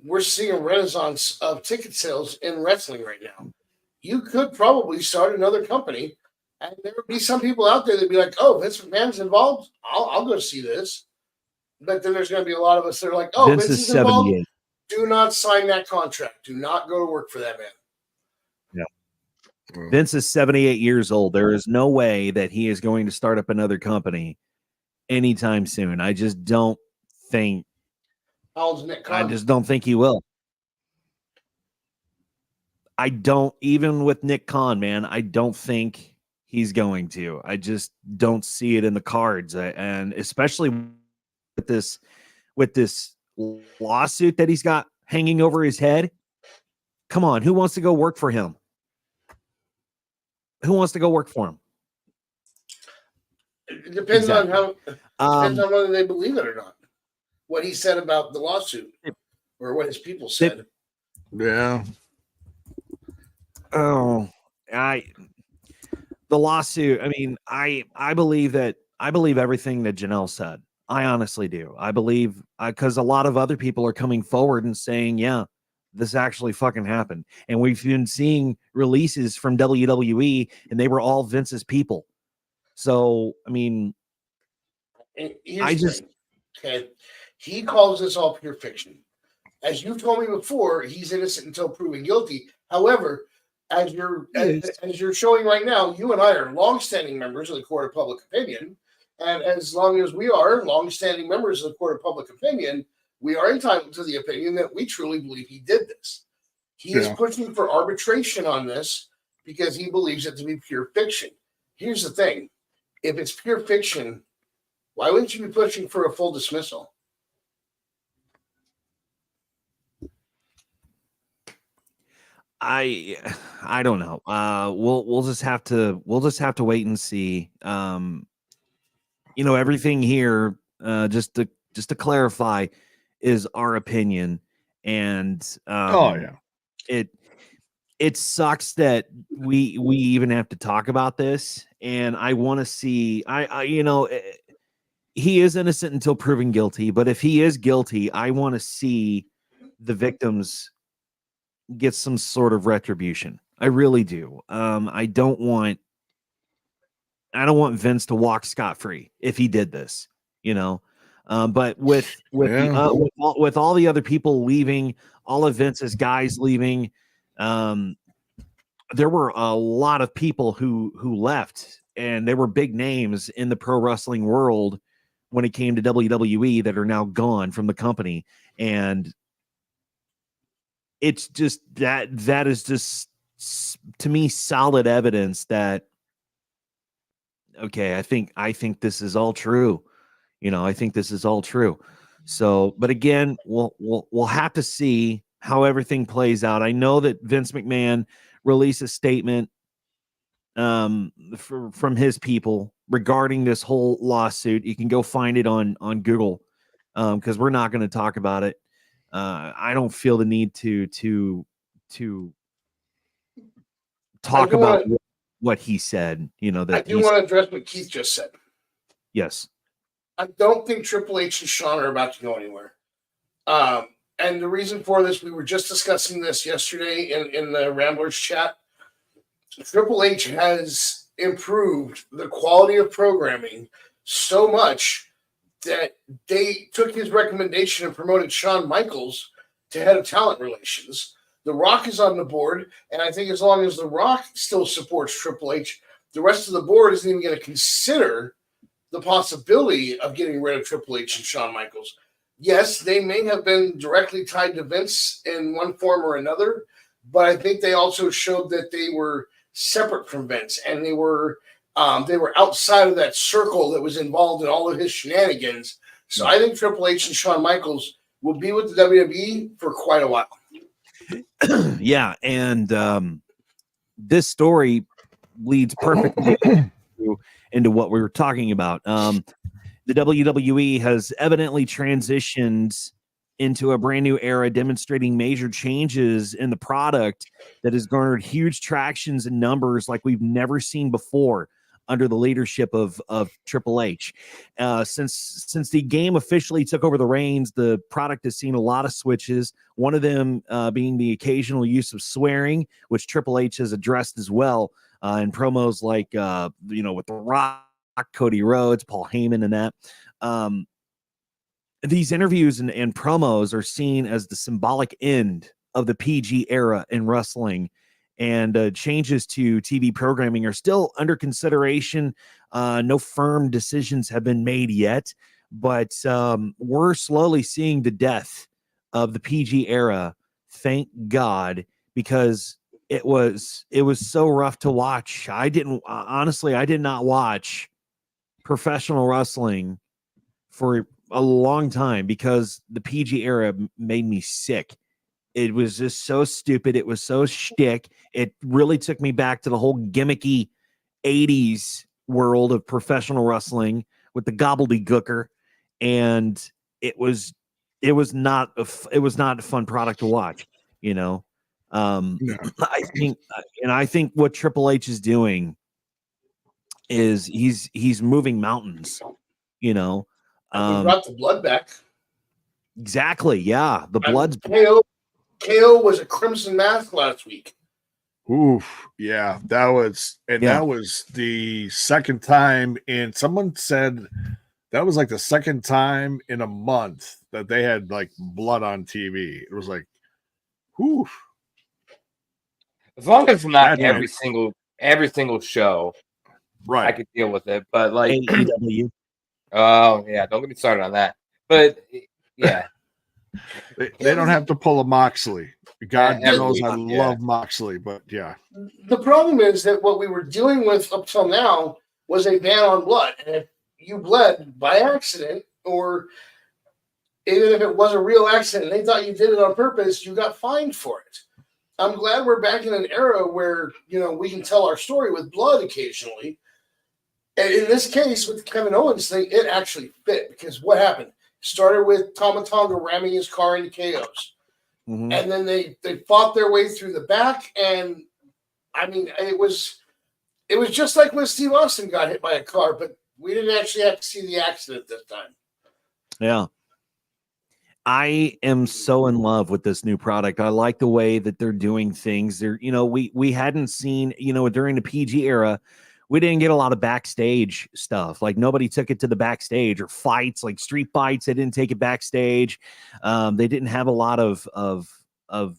we're seeing a renaissance of ticket sales in wrestling right now. You could probably start another company, and there would be some people out there that'd be like, "Oh, Vince McMahon's involved. I'll go see this." But then there's going to be a lot of us that are like, "Oh, Vince is involved. Do not sign that contract. Do not go to work for that man." Yeah. Vince is 78 years old. There is no way that he is going to start up another company anytime soon. I just don't think. How old's Nick Khan? I just don't think he will. I don't, even with Nick Khan, man, I don't think he's going to. I just don't see it in the cards. And especially with this lawsuit that he's got hanging over his head. Come on, who wants to go work for him? Who wants to go work for him? It depends on whether they believe it or not. What he said about the lawsuit, or what his people said. Yeah. Oh, the lawsuit. I mean, I believe everything that Janelle said. I honestly do. I believe, because a lot of other people are coming forward and saying, yeah, this actually fucking happened. And we've been seeing releases from WWE, and they were all Vince's people. So, I mean, okay. He calls this all pure fiction. As you told me before, he's innocent until proven guilty. However, as you're showing right now, you and I are longstanding members of the Court of Public Opinion. And as long as we are longstanding members of the Court of Public Opinion, we are entitled to the opinion that we truly believe he did this. He is pushing for arbitration on this because he believes it to be pure fiction. Here's the thing. If it's pure fiction, why wouldn't you be pushing for a full dismissal? I don't know. We'll just have to wait and see. Everything here, just to clarify, is our opinion, and it sucks that we even have to talk about this, and I want to see. He is innocent until proven guilty, but if he is guilty, I want to see the victims get some sort of retribution. I really do. I don't want Vince to walk scot-free if he did this, but with all the other people leaving, all of Vince's guys leaving, there were a lot of people who left, and there were big names in the pro wrestling world when it came to WWE that are now gone from the company. And it's just that is just, to me, solid evidence that, okay, I think this is all true. I think this is all true. So, but again, we'll have to see how everything plays out. I know that Vince McMahon released a statement from his people regarding this whole lawsuit. You can go find it on Google, because we're not going to talk about it. I don't feel the need to talk about what he said. That I do want to address what Keith just said. Yes. I don't think Triple H and Shawn are about to go anywhere. And the reason for this, we were just discussing this yesterday in the Ramblers chat. Triple H has improved the quality of programming so much that they took his recommendation and promoted Shawn Michaels to head of talent relations. The Rock is on the board, and I think as long as The Rock still supports Triple H, the rest of the board isn't even going to consider the possibility of getting rid of Triple H and Shawn Michaels. Yes, they may have been directly tied to Vince in one form or another, but I think they also showed that they were separate from Vince, and they were outside of that circle that was involved in all of his shenanigans. So I think Triple H and Shawn Michaels will be with the WWE for quite a while. Yeah, and this story leads perfectly into what we were talking about. The WWE has evidently transitioned into a brand new era, demonstrating major changes in the product that has garnered huge tractions and numbers like we've never seen before under the leadership of Triple H. Since the game officially took over the reins, the product has seen a lot of switches, one of them being the occasional use of swearing, which Triple H has addressed as well in promos like, with The Rock, Cody Rhodes, Paul Heyman, and that. These interviews and promos are seen as the symbolic end of the PG era in wrestling, and changes to TV programming are still under consideration. No firm decisions have been made yet, but we're slowly seeing the death of the PG era. Thank God, because it was so rough to watch. I did not watch professional wrestling for a long time because the PG era made me sick. It was just so stupid. It was so shtick. It really took me back to the whole gimmicky 80s world of professional wrestling with the gobbledygooker, and it was not a fun product to watch. I think what Triple H is doing is he's moving mountains. We brought the blood back. Exactly. Yeah, the blood's KO was a crimson mask last week. Oof. Yeah, that was the second time, and someone said that was like the second time in a month that they had like blood on TV. It was like, whew. As long as it's not every single show, right? I could deal with it. But like AEW. Oh yeah, don't get me started on that. But yeah, they don't have to pull a Moxley. God knows I love Moxley, but yeah. The problem is that what we were dealing with up till now was a ban on blood. And if you bled by accident, or even if it was a real accident, and they thought you did it on purpose, you got fined for it. I'm glad we're back in an era where, we can tell our story with blood occasionally. And in this case, with the Kevin Owens thing, it actually fit, because what happened? Started with Tama Tonga ramming his car into KO's. Mm-hmm. And then they fought their way through the back. And I mean, it was just like when Steve Austin got hit by a car, but we didn't actually have to see the accident this time. Yeah. I am so in love with this new product. I like the way that they're doing things. We hadn't seen, during the PG era, we didn't get a lot of backstage stuff. Like, nobody took it to the backstage, or fights, like street fights. They didn't take it backstage. They didn't have a lot of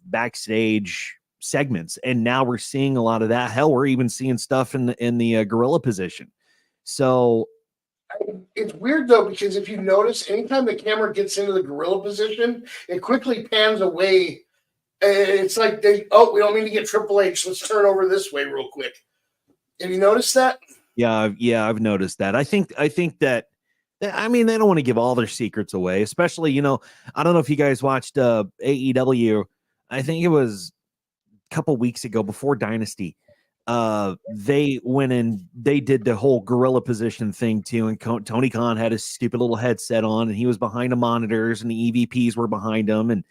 backstage segments. And now we're seeing a lot of that. Hell, we're even seeing stuff in the gorilla position. So it's weird though, because if you notice, anytime the camera gets into the gorilla position, it quickly pans away. It's like we don't mean to get Triple H. Let's turn over this way real quick. Have you noticed that? Yeah, I've noticed that. I think that I mean, they don't want to give all their secrets away, especially, I don't know if you guys watched AEW. I think it was a couple weeks ago before Dynasty. They went and they did the whole gorilla position thing too. And Tony Khan had his stupid little headset on and he was behind the monitors and the EVPs were behind him.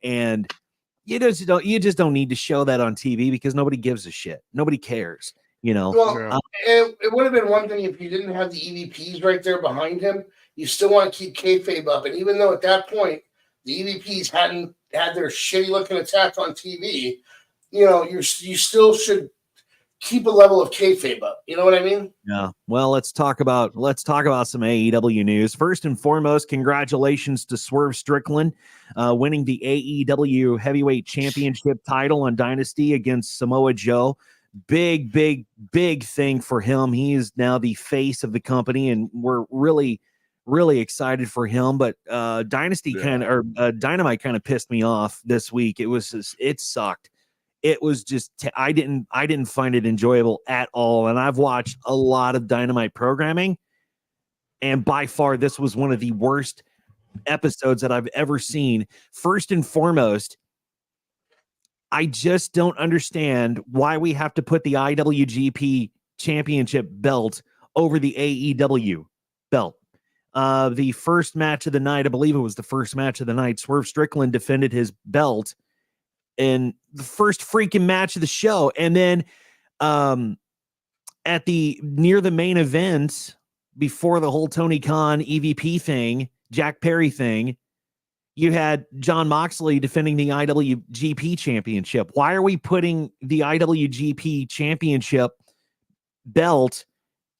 And you just don't need to show that on TV because nobody gives a shit. Nobody cares. Well, it would have been one thing if you didn't have the EVPs right there behind him. You still want to keep kayfabe up, and even though at that point the EVPs hadn't had their shitty looking attack on TV, you still should keep a level of kayfabe up. You know what I mean? Yeah. Well, let's talk about some AEW news. First and foremost, congratulations to Swerve Strickland winning the AEW Heavyweight Championship title on Dynasty against Samoa Joe. Big thing for him. He is now the face of the company, and we're really, really excited for him. But Dynamite kind of pissed me off this week. It sucked. It was just I didn't find it enjoyable at all. And I've watched a lot of Dynamite programming, and by far this was one of the worst episodes that I've ever seen. First and foremost, I just don't understand why we have to put the IWGP Championship belt over the AEW belt. The first match of the night, I believe it was the first match of the night, Swerve Strickland defended his belt in the first freaking match of the show. And then near the main event, before the whole Tony Khan EVP thing, Jack Perry thing, you had Jon Moxley defending the IWGP Championship. Why are we putting the IWGP Championship belt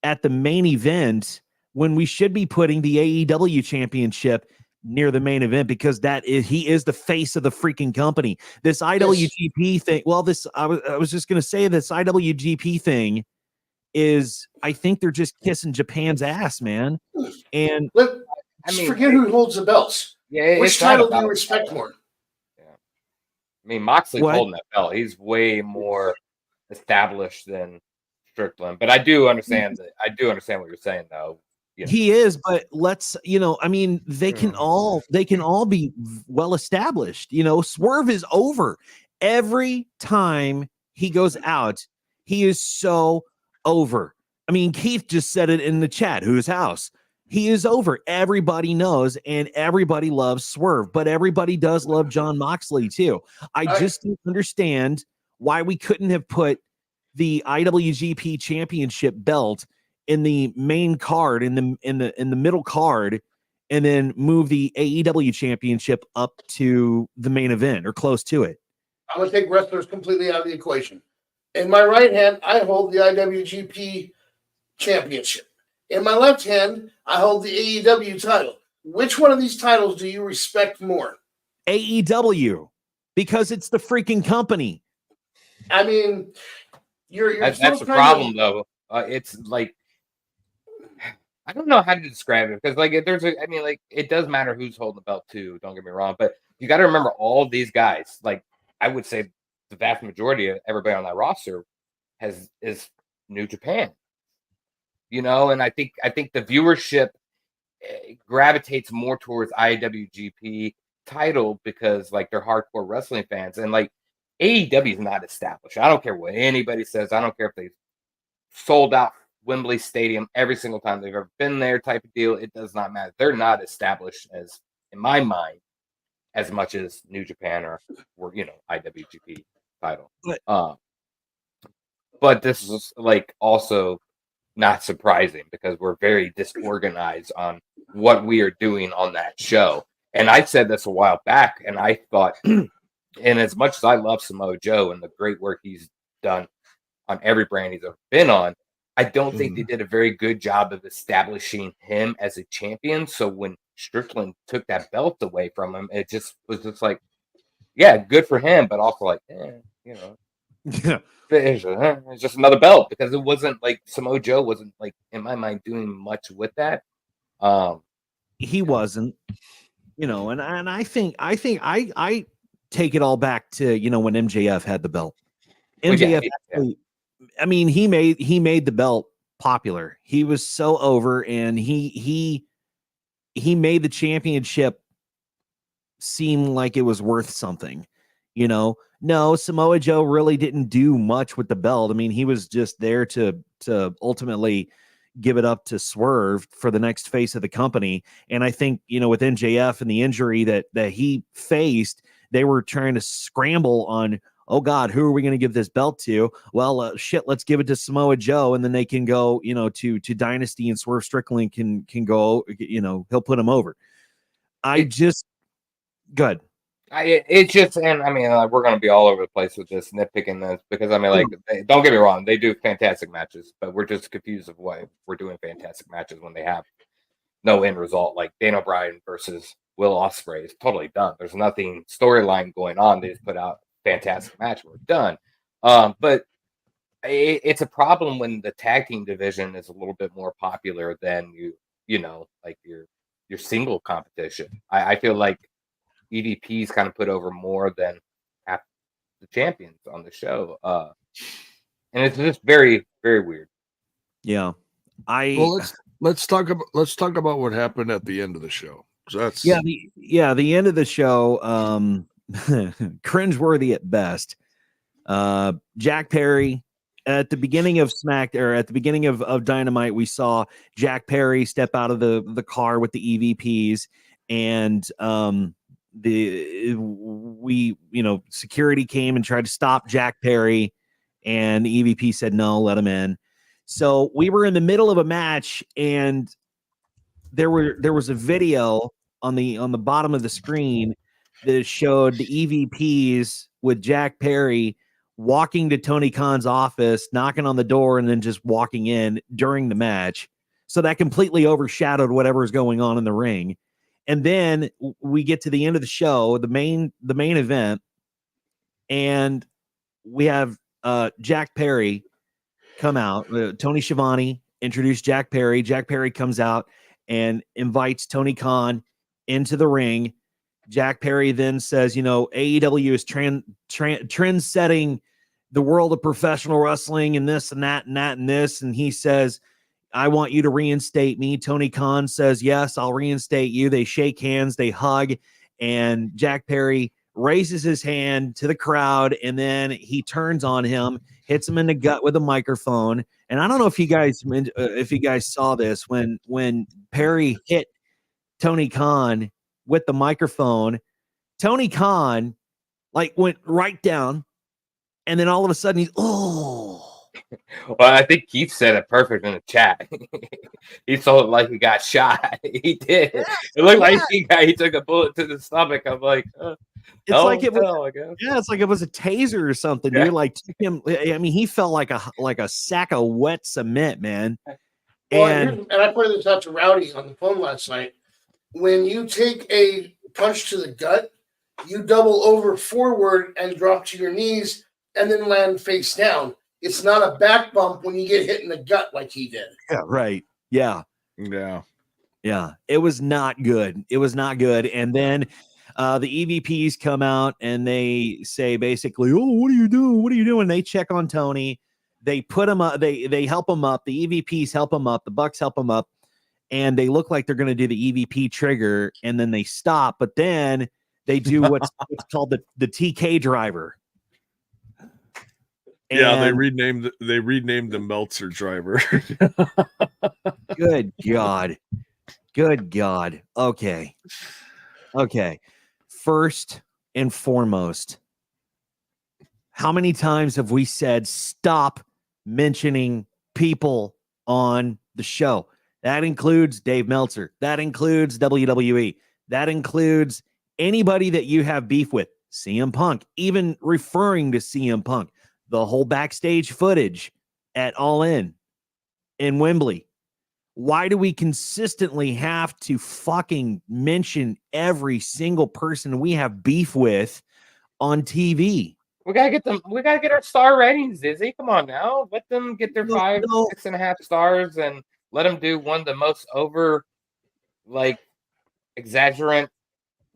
at the main event when we should be putting the AEW Championship near the main event? Because he is the face of the freaking company. This IWGP thing. Well, I was just going to say this IWGP thing is, I think they're just kissing Japan's ass, man. And forget who holds the belts. Yeah, which title do you respect more? Yeah. I mean, Moxley's holding that belt. He's way more established than Strickland. But I do understand what you're saying, though. He is, but I mean, they can all be well established. Swerve is over. Every time he goes out, he is so over. I mean, Keith just said it in the chat, whose house. He is over. Everybody knows, and everybody loves Swerve, but everybody does love Jon Moxley too. I just don't understand why we couldn't have put the IWGP Championship belt in the main card, in the middle card, and then move the AEW Championship up to the main event or close to it. I'm gonna take wrestlers completely out of the equation. In my right hand, I hold the IWGP Championship. In my left hand, I hold the AEW title. Which one of these titles do you respect more? AEW, because it's the freaking company. I mean, that's the problem, though. It's like, I don't know how to describe it, because it does matter who's holding the belt too. Don't get me wrong, but you got to remember all these guys. Like, I would say the vast majority of everybody on that roster is New Japan. And I think the viewership gravitates more towards IWGP title because they're hardcore wrestling fans, and AEW is not established. I don't care what anybody says. I don't care if they sold out Wembley Stadium every single time they've ever been there, type of deal. It does not matter. They're not established, as in my mind, as much as New Japan or IWGP title. But this is also not surprising because we're very disorganized on what we are doing on that show. And I said this a while back, and I thought, and as much as I love Samoa Joe and the great work he's done on every brand he's ever been on, I don't think they did a very good job of establishing him as a champion. So when Strickland took that belt away from him, it just was just good for him, but also it's just another belt, because it wasn't Samoa Joe wasn't in my mind doing much with that. He wasn't, and I think I take it all back to when MJF had the belt. MJF, I mean, he made the belt popular. He was so over, and he he made the championship seem like it was worth something. No, Samoa Joe really didn't do much with the belt. I mean, he was just there to ultimately give it up to Swerve for the next face of the company. And I think, with MJF and the injury that he faced, they were trying to scramble on, oh God, who are we going to give this belt to? Well, shit, let's give it to Samoa Joe. And then they can go, to Dynasty, and Swerve Strickland can go, he'll put him over. Good. We're going to be all over the place with this nitpicking this because don't get me wrong, they do fantastic matches, but we're just confused of why we're doing fantastic matches when they have no end result. Like Daniel Bryan versus Will Ospreay is totally done. There's nothing storyline going on. They just put out fantastic match. We're done. But it's a problem when the tag team division is a little bit more popular than your single competition. I feel like EVP's kind of put over more than half the champions on the show. And it's just very, very weird. Yeah. Let's talk about what happened at the end of the show. That's the end of the show, cringeworthy at best. Jack Perry at the beginning of of Dynamite, we saw Jack Perry step out of the car with the EVPs, and security came and tried to stop Jack Perry, and the EVP said no, let him in. So we were in the middle of a match, and there was a video on the bottom of the screen that showed the EVPs with Jack Perry walking to Tony Khan's office, knocking on the door, and then just walking in during the match. So that completely overshadowed whatever was going on in the ring. And then we get to the end of the show, the main event, and we have Jack Perry come out. Tony Schiavone introduced Jack Perry. Jack Perry comes out and invites Tony Khan into the ring. Jack Perry then says, AEW is trend setting the world of professional wrestling, and this and that and that and this. And he says, I want you to reinstate me. Tony Khan says, yes, I'll reinstate you. They shake hands, they hug, and Jack Perry raises his hand to the crowd, and then he turns on him, hits him in the gut with a microphone. And I don't know if you guys saw this when Perry hit Tony Khan with the microphone. Tony Khan went right down, and then all of a sudden he's Well, I think Keith said it perfect in the chat. He told it like he got shot. He did. Yeah, it looked like he took a bullet to the stomach. I'm like, it's like it was, it's like it was a taser or something. Yeah. Dude, like him. I mean, he felt like a sack of wet cement, man. Well, and I pointed this out to Rowdy on the phone last night. When you take a punch to the gut, you double over forward and drop to your knees and then land face down. It's not a back bump when you get hit in the gut like he did. Yeah, right. Yeah. It was not good. And then the EVPs come out and they say basically, oh, what are you doing? They check on Tony. They put him up. They help him up. The EVPs help him up. The Bucks help him up. And they look like they're going to do the EVP trigger. And then they stop. But then they do what's called the TK driver. Yeah, they renamed the Meltzer driver. Good God. Okay. First and foremost, how many times have we said stop mentioning people on the show? That includes Dave Meltzer. That includes WWE. That includes anybody that you have beef with. CM Punk, even referring to CM Punk. The whole backstage footage at All In Wembley. Why do we consistently have to fucking mention every single person we have beef with on TV? We gotta get them. We gotta get our star ratings, Izzy. Come on now, let them get their 6.5 stars, and let them do one of the most exaggerant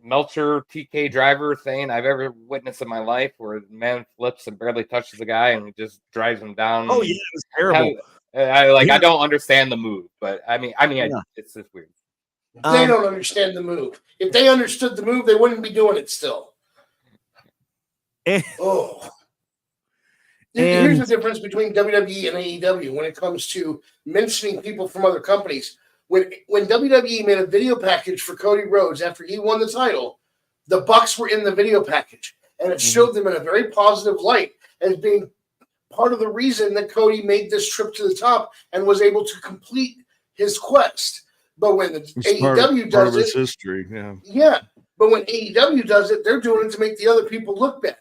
Meltzer TK driver thing I've ever witnessed in my life, where the man flips and barely touches the guy and just drives him down. Oh yeah, it was terrible. I don't understand the move, but I mean, it's just weird. They don't understand the move. If they understood the move, they wouldn't be doing it still. Oh. Here's the difference between WWE and AEW when it comes to mentioning people from other companies. When WWE made a video package for Cody Rhodes after he won the title, the Bucks were in the video package, and it showed them in a very positive light as being part of the reason that Cody made this trip to the top and was able to complete his quest. But when AEW does it, history, yeah. But when AEW does it, they're doing it to make the other people look bad.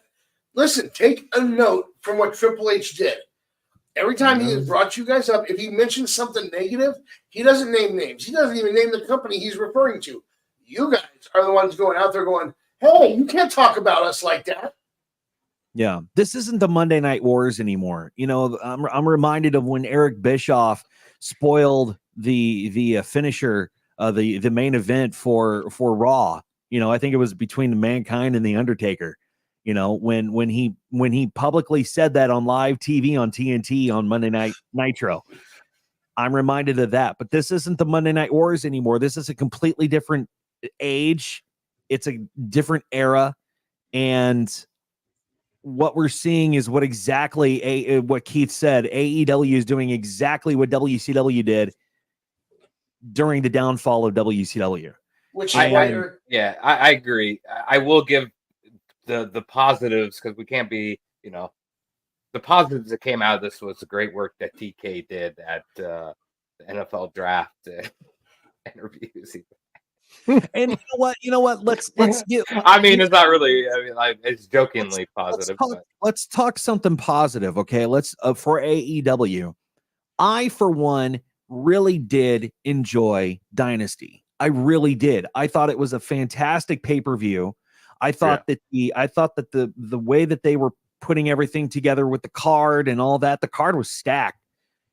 Listen, take a note from what Triple H did. Every time he has brought you guys up, if he mentions something negative, he doesn't name names. He doesn't even name the company he's referring to. You guys are the ones going out there going, hey, you can't talk about us like that. Yeah, this isn't the Monday Night Wars anymore. You know, I'm reminded of when Eric Bischoff spoiled the finisher, the main event for Raw. You know, I think it was between the Mankind and the Undertaker. You know, when he publicly said that on live TV on TNT on Monday Night Nitro, I'm reminded of that. But this isn't the Monday Night Wars anymore. This is a completely different age. It's a different era, and what we're seeing is what exactly what Keith said. AEW is doing exactly what WCW did during the downfall of WCW. Which I agree. I will give the positives, because we can't be, the positives that came out of this was the great work that TK did at the NFL draft interviews. And you know what? Let's get. I mean, it's not really. I mean, like, it's jokingly positive. Let's talk something positive, okay? Let's for AEW. I, for one, really did enjoy Dynasty. I really did. I thought it was a fantastic pay-per-view. I thought that the way that they were putting everything together with the card and all that, the card was stacked.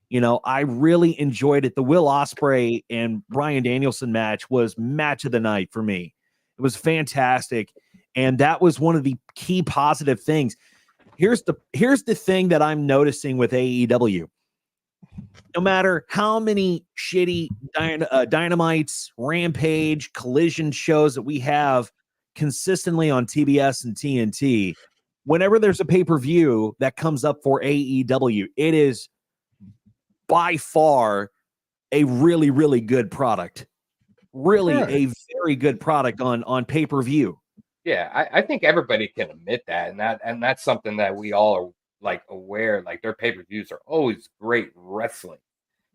You know, I really enjoyed it. The Will Ospreay and Bryan Danielson match was match of the night for me. It was fantastic, and that was one of the key positive things. Here's the thing that I'm noticing with AEW. No matter how many shitty Dynamites, Rampage, Collision shows that we have consistently on TBS and TNT, whenever there's a pay-per-view that comes up for AEW, it is by far a really, really good product. Really a very good product on pay-per-view. Yeah, I think everybody can admit that, and that's something that we all are like aware. Like, their pay-per-views are always great wrestling,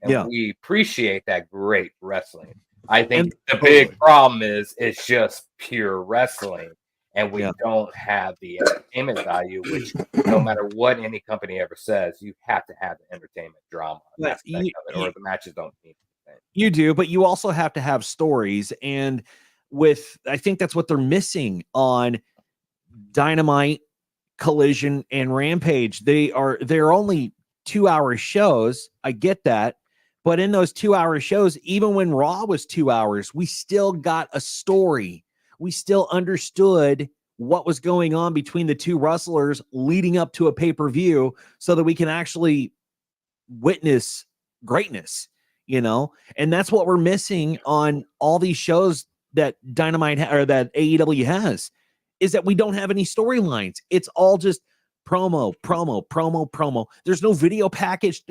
and we appreciate that great wrestling. I think the big problem is it's just pure wrestling, and we don't have the entertainment value, which no matter what any company ever says, you have to have the entertainment drama aspect of it, or the matches don't mean anything. You do, but you also have to have stories, and I think that's what they're missing on Dynamite, Collision, and Rampage. They're only 2-hour shows. I get that. But in those 2-hour shows, even when Raw was 2 hours, we still got a story. We still understood what was going on between the two wrestlers leading up to a pay-per-view so that we can actually witness greatness, and that's what we're missing on all these shows that Dynamite or that AEW has, is that we don't have any storylines. It's all just promo. There's no video package.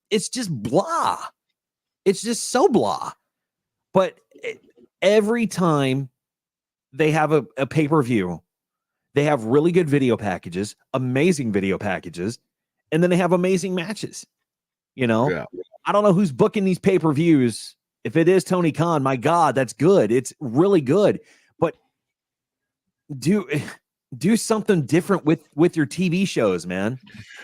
It's just blah. It's just so blah. But every time they have a pay-per-view, they have really good video packages, amazing video packages, and then they have amazing matches. I don't know who's booking these pay-per-views. If it is Tony Khan, my God, that's good. It's really good. But do something different with your TV shows, man.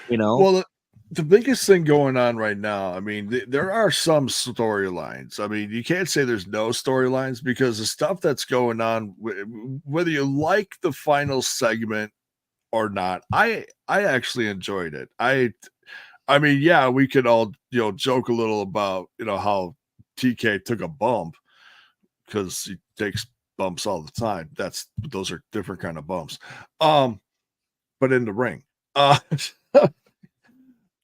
Well, the biggest thing going on right now, I mean, there are some storylines. I mean, you can't say there's no storylines, because the stuff that's going on, whether you like the final segment or not, I actually enjoyed it. I mean, yeah, we could all, joke a little about, how TK took a bump, because he takes bumps all the time. Those are different kind of bumps. But in the ring.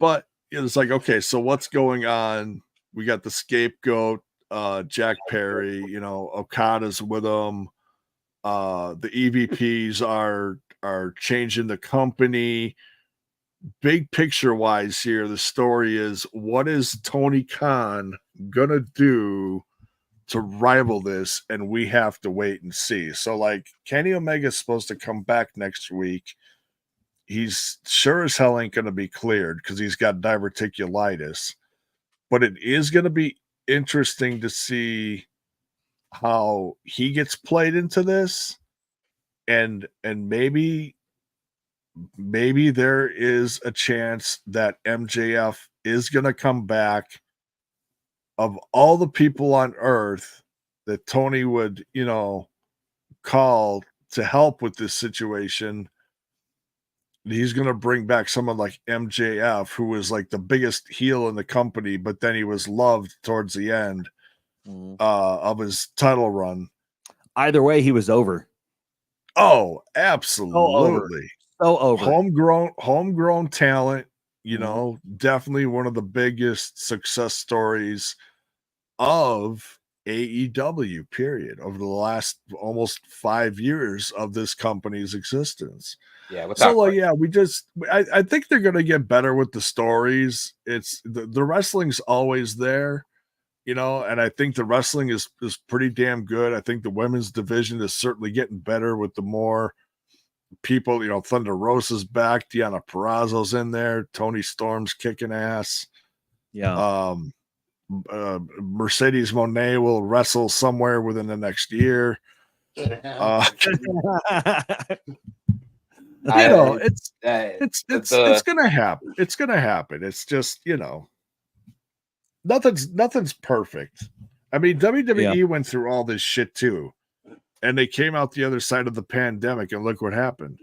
But it's like, okay, so what's going on? We got the scapegoat. Jack Perry. You know, Okada's with him. The EVPs are changing the company. Big picture wise here, the story is, what is Tony Khan gonna do to rival this? And we have to wait and see. So like, Kenny Omega's supposed to come back next week. He's sure as hell ain't gonna be cleared because he's got diverticulitis, but it is gonna be interesting to see how he gets played into this. And maybe there is a chance that MJF is going to come back. Of all the people on earth that Tony would, you know, call to help with this situation, he's going to bring back someone like MJF, who was like the biggest heel in the company, but then he was loved towards the end of his title run. Either way, he was over. Oh, absolutely. So over. Homegrown talent, you know, definitely one of the biggest success stories of AEW, period, over the last almost 5 years of this company's existence. Yeah. I think they're going to get better with the stories. It's the wrestling's always there, you know, and I think the wrestling is pretty damn good. I think the women's division is certainly getting better with the more people, you know. Thunder Rosa's back, Deonna Purrazzo's in there, Tony Storm's kicking ass. Yeah. Mercedes Moné will wrestle somewhere within the next year. You know, it's gonna happen. It's gonna happen. It's just, you know, nothing's perfect. I mean, WWE went through all this shit too. And they came out the other side of the pandemic, and look what happened.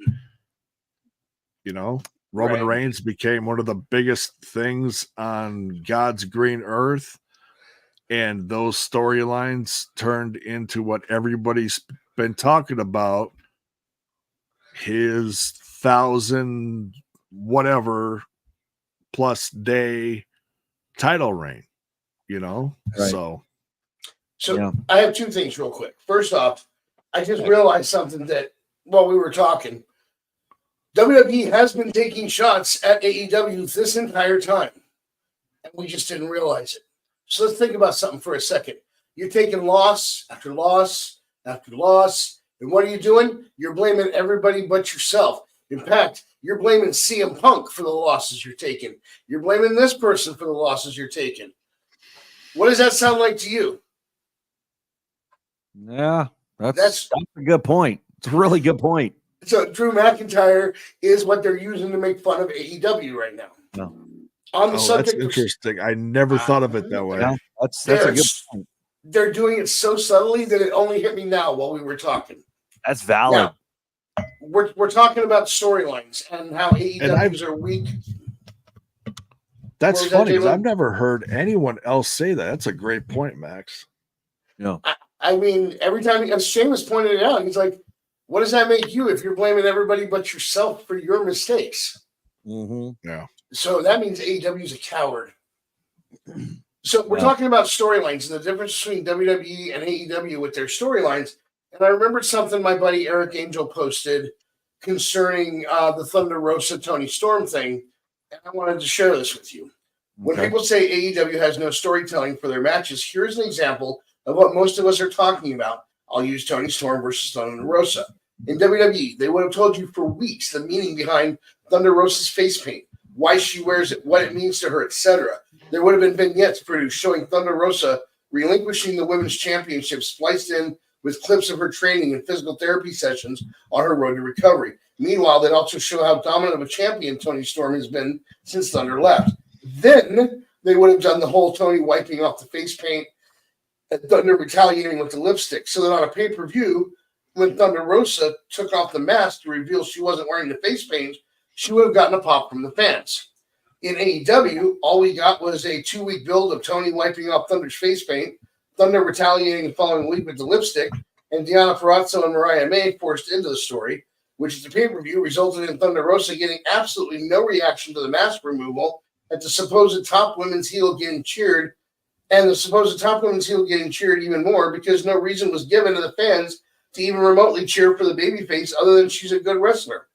You know, Roman Reigns became one of the biggest things on God's green earth. And those storylines turned into what everybody's been talking about, his 1,000 whatever plus day title reign, you know? Right. So I have two things real quick. First off, I just realized something that while we were talking, WWE has been taking shots at AEW this entire time, and we just didn't realize it. So let's think about something for a second. You're taking loss after loss after loss, and what are you doing? You're blaming everybody but yourself. In fact, you're blaming CM Punk for the losses you're taking. You're blaming this person for the losses you're taking. What does that sound like to you? Yeah, that's a good point. It's a really good point. So Drew McIntyre is what they're using to make fun of AEW right now. No. On the subject, that's interesting. I never thought of it that way. Yeah, that's a good point. They're doing it so subtly that it only hit me now while we were talking. That's valid. Now, we're talking about storylines and how AEWs are weak. That's funny because I've never heard anyone else say that. That's a great point, Max. No. I mean, every time Sheamus pointed it out, he's like, what does that make you if you're blaming everybody but yourself for your mistakes? Mm-hmm. Yeah. So that means AEW is a coward. So we're talking about storylines and the difference between WWE and AEW with their storylines. And I remembered something my buddy Eric Angel posted concerning the Thunder Rosa Tony Storm thing. And I wanted to share this with you. When people say AEW has no storytelling for their matches, here's an example of what most of us are talking about. I'll use Tony Storm versus Thunder Rosa. In WWE, they would have told you for weeks the meaning behind Thunder Rosa's face paint, why she wears it, what it means to her, etc. There would have been vignettes produced showing Thunder Rosa relinquishing the women's championship, spliced in with clips of her training and physical therapy sessions on her road to recovery. Meanwhile, they'd also show how dominant of a champion Tony Storm has been since Thunder left. Then they would have done the whole Tony wiping off the face paint and Thunder retaliating with the lipstick, so that on a pay-per-view, when Thunder Rosa took off the mask to reveal she wasn't wearing the face paint, she would have gotten a pop from the fans. In AEW, all we got was a 2-week build of Tony wiping off Thunder's face paint, Thunder retaliating the following week with the lipstick, and Deonna Purrazzo and Mariah May forced into the story, which at the pay-per-view resulted in Thunder Rosa getting absolutely no reaction to the mask removal, and the supposed top women's heel getting cheered and the supposed top women's heel getting cheered even more because no reason was given to the fans to even remotely cheer for the babyface other than she's a good wrestler.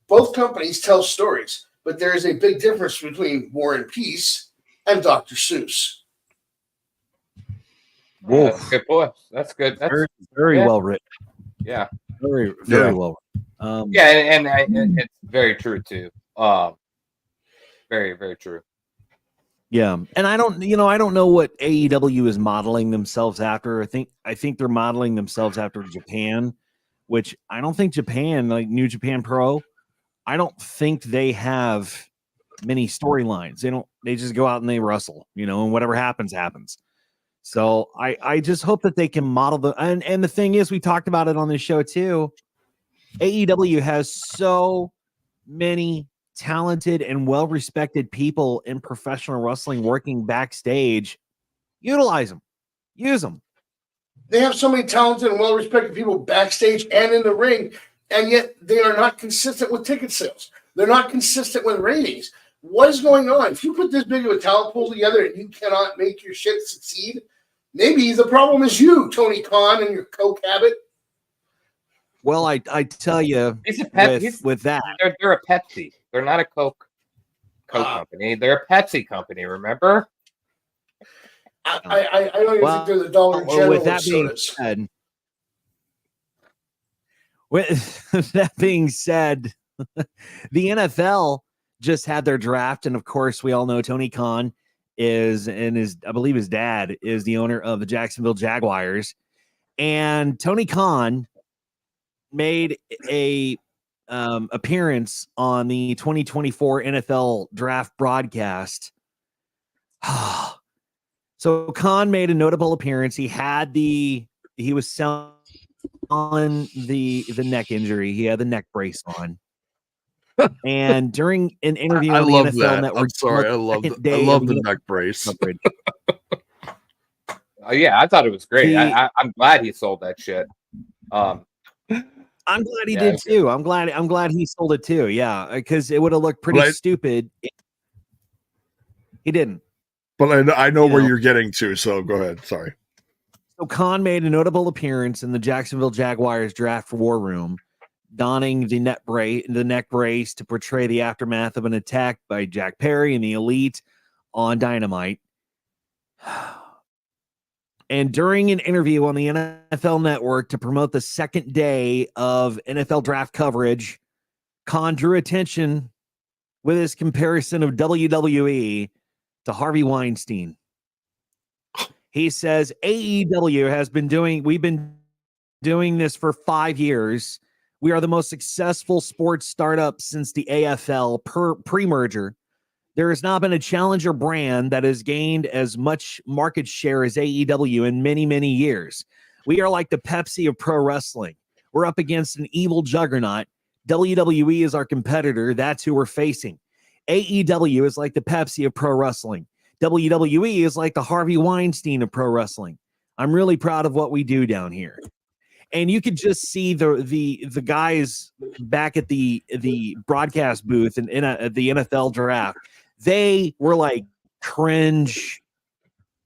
Both companies tell stories, but there is a big difference between War and Peace and Dr. Seuss. Yeah, that's a good point. That's good. That's Very yeah. well written. Yeah. Very Yeah. well written. Yeah, and it's very true too. Very, very true. Yeah, and I don't know what AEW is modeling themselves after. I think they're modeling themselves after Japan, which I don't think Japan, like New Japan Pro, I don't think they have many storylines. They just go out and they wrestle, and whatever happens. So I just hope that they can model and the thing is, we talked about it on this show too. AEW has so many talented and well-respected people in professional wrestling working backstage. Utilize them. Use them. They have so many talented and well-respected people backstage and in the ring, and yet they are not consistent with ticket sales. They're not consistent with ratings. What is going on? If you put this big of a talent pool together and you cannot make your shit succeed, maybe the problem is you, Tony Khan, and your Coke habit. Well, I tell you, with that, they're a Pepsi. They're not a Coke company. They're a Pepsi company. Remember? I don't even think they're the Dollar General with that being sodas. said, with that being said, the NFL just had their draft, and of course, we all know Tony Khan I believe his dad is the owner of the Jacksonville Jaguars, and Tony Khan made a appearance on the 2024 NFL draft broadcast. So Khan made a notable appearance. He was selling the neck injury. He had the neck brace on. And during an interview on the NFL Network, I'm sorry, I love the neck brace. Yeah, I thought it was great. I'm glad he sold that shit. I'm glad he did too. I'm glad he sold it too. Yeah, because it would have looked pretty stupid. He didn't. But I know where you're getting to, so go ahead. Sorry. So Khan made a notable appearance in the Jacksonville Jaguars draft war room, donning the neck brace to portray the aftermath of an attack by Jack Perry and the Elite on Dynamite. And during an interview on the NFL Network to promote the second day of NFL draft coverage, Khan drew attention with his comparison of WWE to Harvey Weinstein. He says we've been doing this for 5 years. We are the most successful sports startup since the AFL pre-merger. There has not been a challenger brand that has gained as much market share as AEW in many, many years. We are like the Pepsi of pro wrestling. We're up against an evil juggernaut. WWE is our competitor. That's who we're facing. AEW is like the Pepsi of pro wrestling. WWE is like the Harvey Weinstein of pro wrestling. I'm really proud of what we do down here. And you could just see the guys back at the broadcast booth and at the NFL draft. They were like cringe.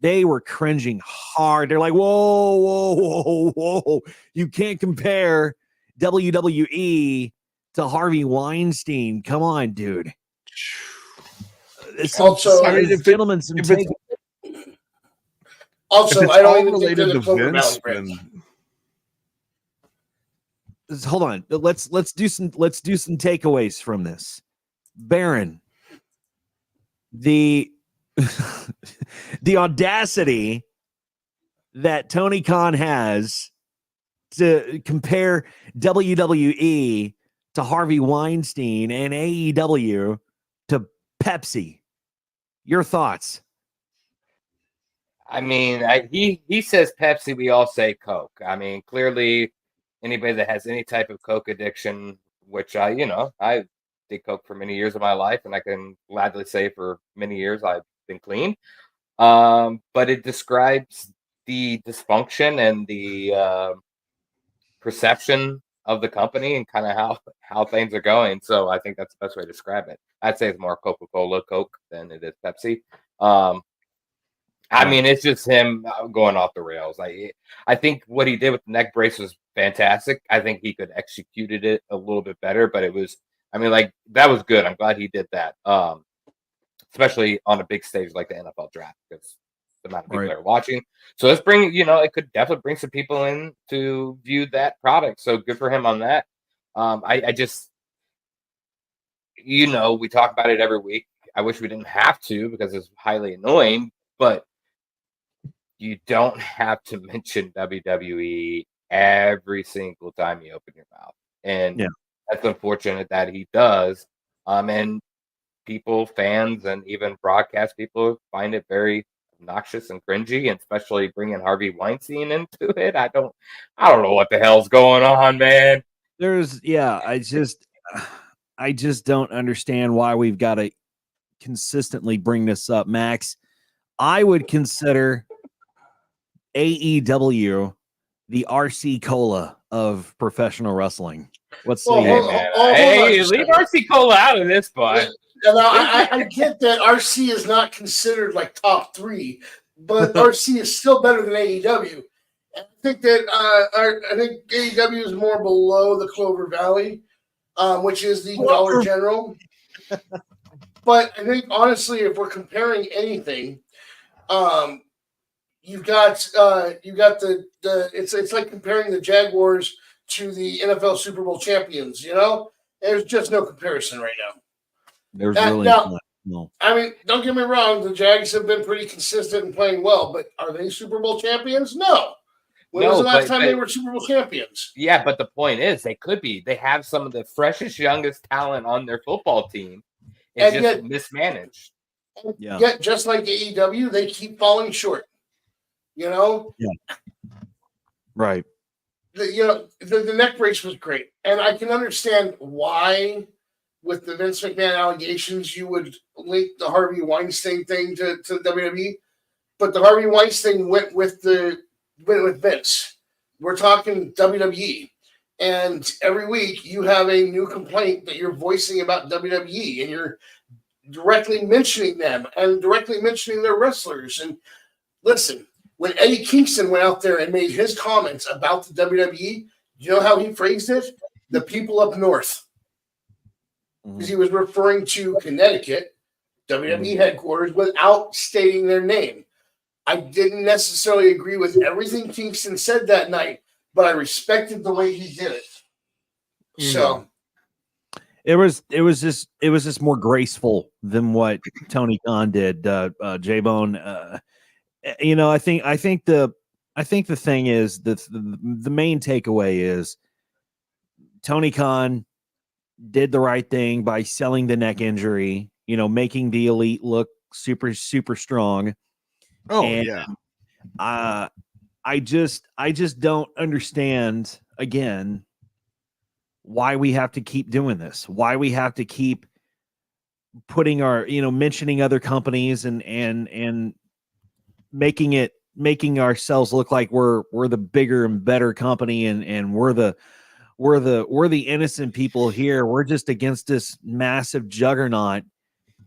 They were cringing hard. They're like, whoa. You can't compare WWE to Harvey Weinstein. Come on, dude. Also, I don't even think they're the Clover Valley brand. Hold on. Let's do some takeaways from this. Baron, the audacity that Tony Khan has to compare WWE to Harvey Weinstein and AEW to Pepsi. Your thoughts? I mean, he says Pepsi, we all say Coke. I mean, clearly anybody that has any type of Coke addiction, which I did Coke for many years of my life, and I can gladly say for many years I've been clean. But it describes the dysfunction and the perception of the company and kind of how things are going. So I think that's the best way to describe it. I'd say it's more Coca-Cola Coke than it is Pepsi. I I mean, it's just him going off the rails. I think what he did with the neck brace was fantastic. I think he could executed it a little bit better, but it was, I mean, like, that was good. I'm glad he did that. Especially on a big stage like the NFL draft, because the amount of people that are watching. So let's bring, it could definitely bring some people in to view that product. So good for him on that. I just, we talk about it every week. I wish we didn't have to because it's highly annoying, but you don't have to mention WWE every single time you open your mouth. And that's unfortunate that he does. And people, fans, and even broadcast people find it very obnoxious and cringy, and especially bringing Harvey Weinstein into it. I don't know what the hell's going on, man. I just don't understand why we've got to consistently bring this up, Max. I would consider AEW the RC Cola of professional wrestling. Leave RC Cola out of this, bud. I get that RC is not considered like top 3, but RC is still better than AEW. I think that I think AEW is more below the Clover Valley, which is the Dollar General. But I think honestly, if we're comparing anything, you've got the it's like comparing the Jaguars to the NFL Super Bowl champions. There's just no comparison right now. There's really no. I mean, don't get me wrong. The Jags have been pretty consistent and playing well, but are they Super Bowl champions? No. When was the last time they were Super Bowl champions? Yeah, but the point is, they could be. They have some of the freshest, youngest talent on their football team. It's just mismanaged. Yet, just like AEW, they keep falling short. Yeah. Right. The neck brace was great, and I can understand why. With the Vince McMahon allegations, you would link the Harvey Weinstein thing to WWE, but the Harvey Weinstein went with Vince. We're talking WWE, and every week you have a new complaint that you're voicing about WWE, and you're directly mentioning them and directly mentioning their wrestlers. And listen, when Eddie Kingston went out there and made his comments about the WWE, you know how he phrased it? The people up north. Because he was referring to Connecticut, WWE headquarters, without stating their name. I didn't necessarily agree with everything Kingston said that night, but I respected the way he did it. So it was just more graceful than what Tony Khan did. J-Bone, I think the thing is that the main takeaway is Tony Khan did the right thing by selling the neck injury, making the Elite look super, super strong. I just don't understand again why we have to keep doing this, why we have to keep putting our, mentioning other companies and making ourselves look like we're the bigger and better company and we're the innocent people here. We're just against this massive juggernaut,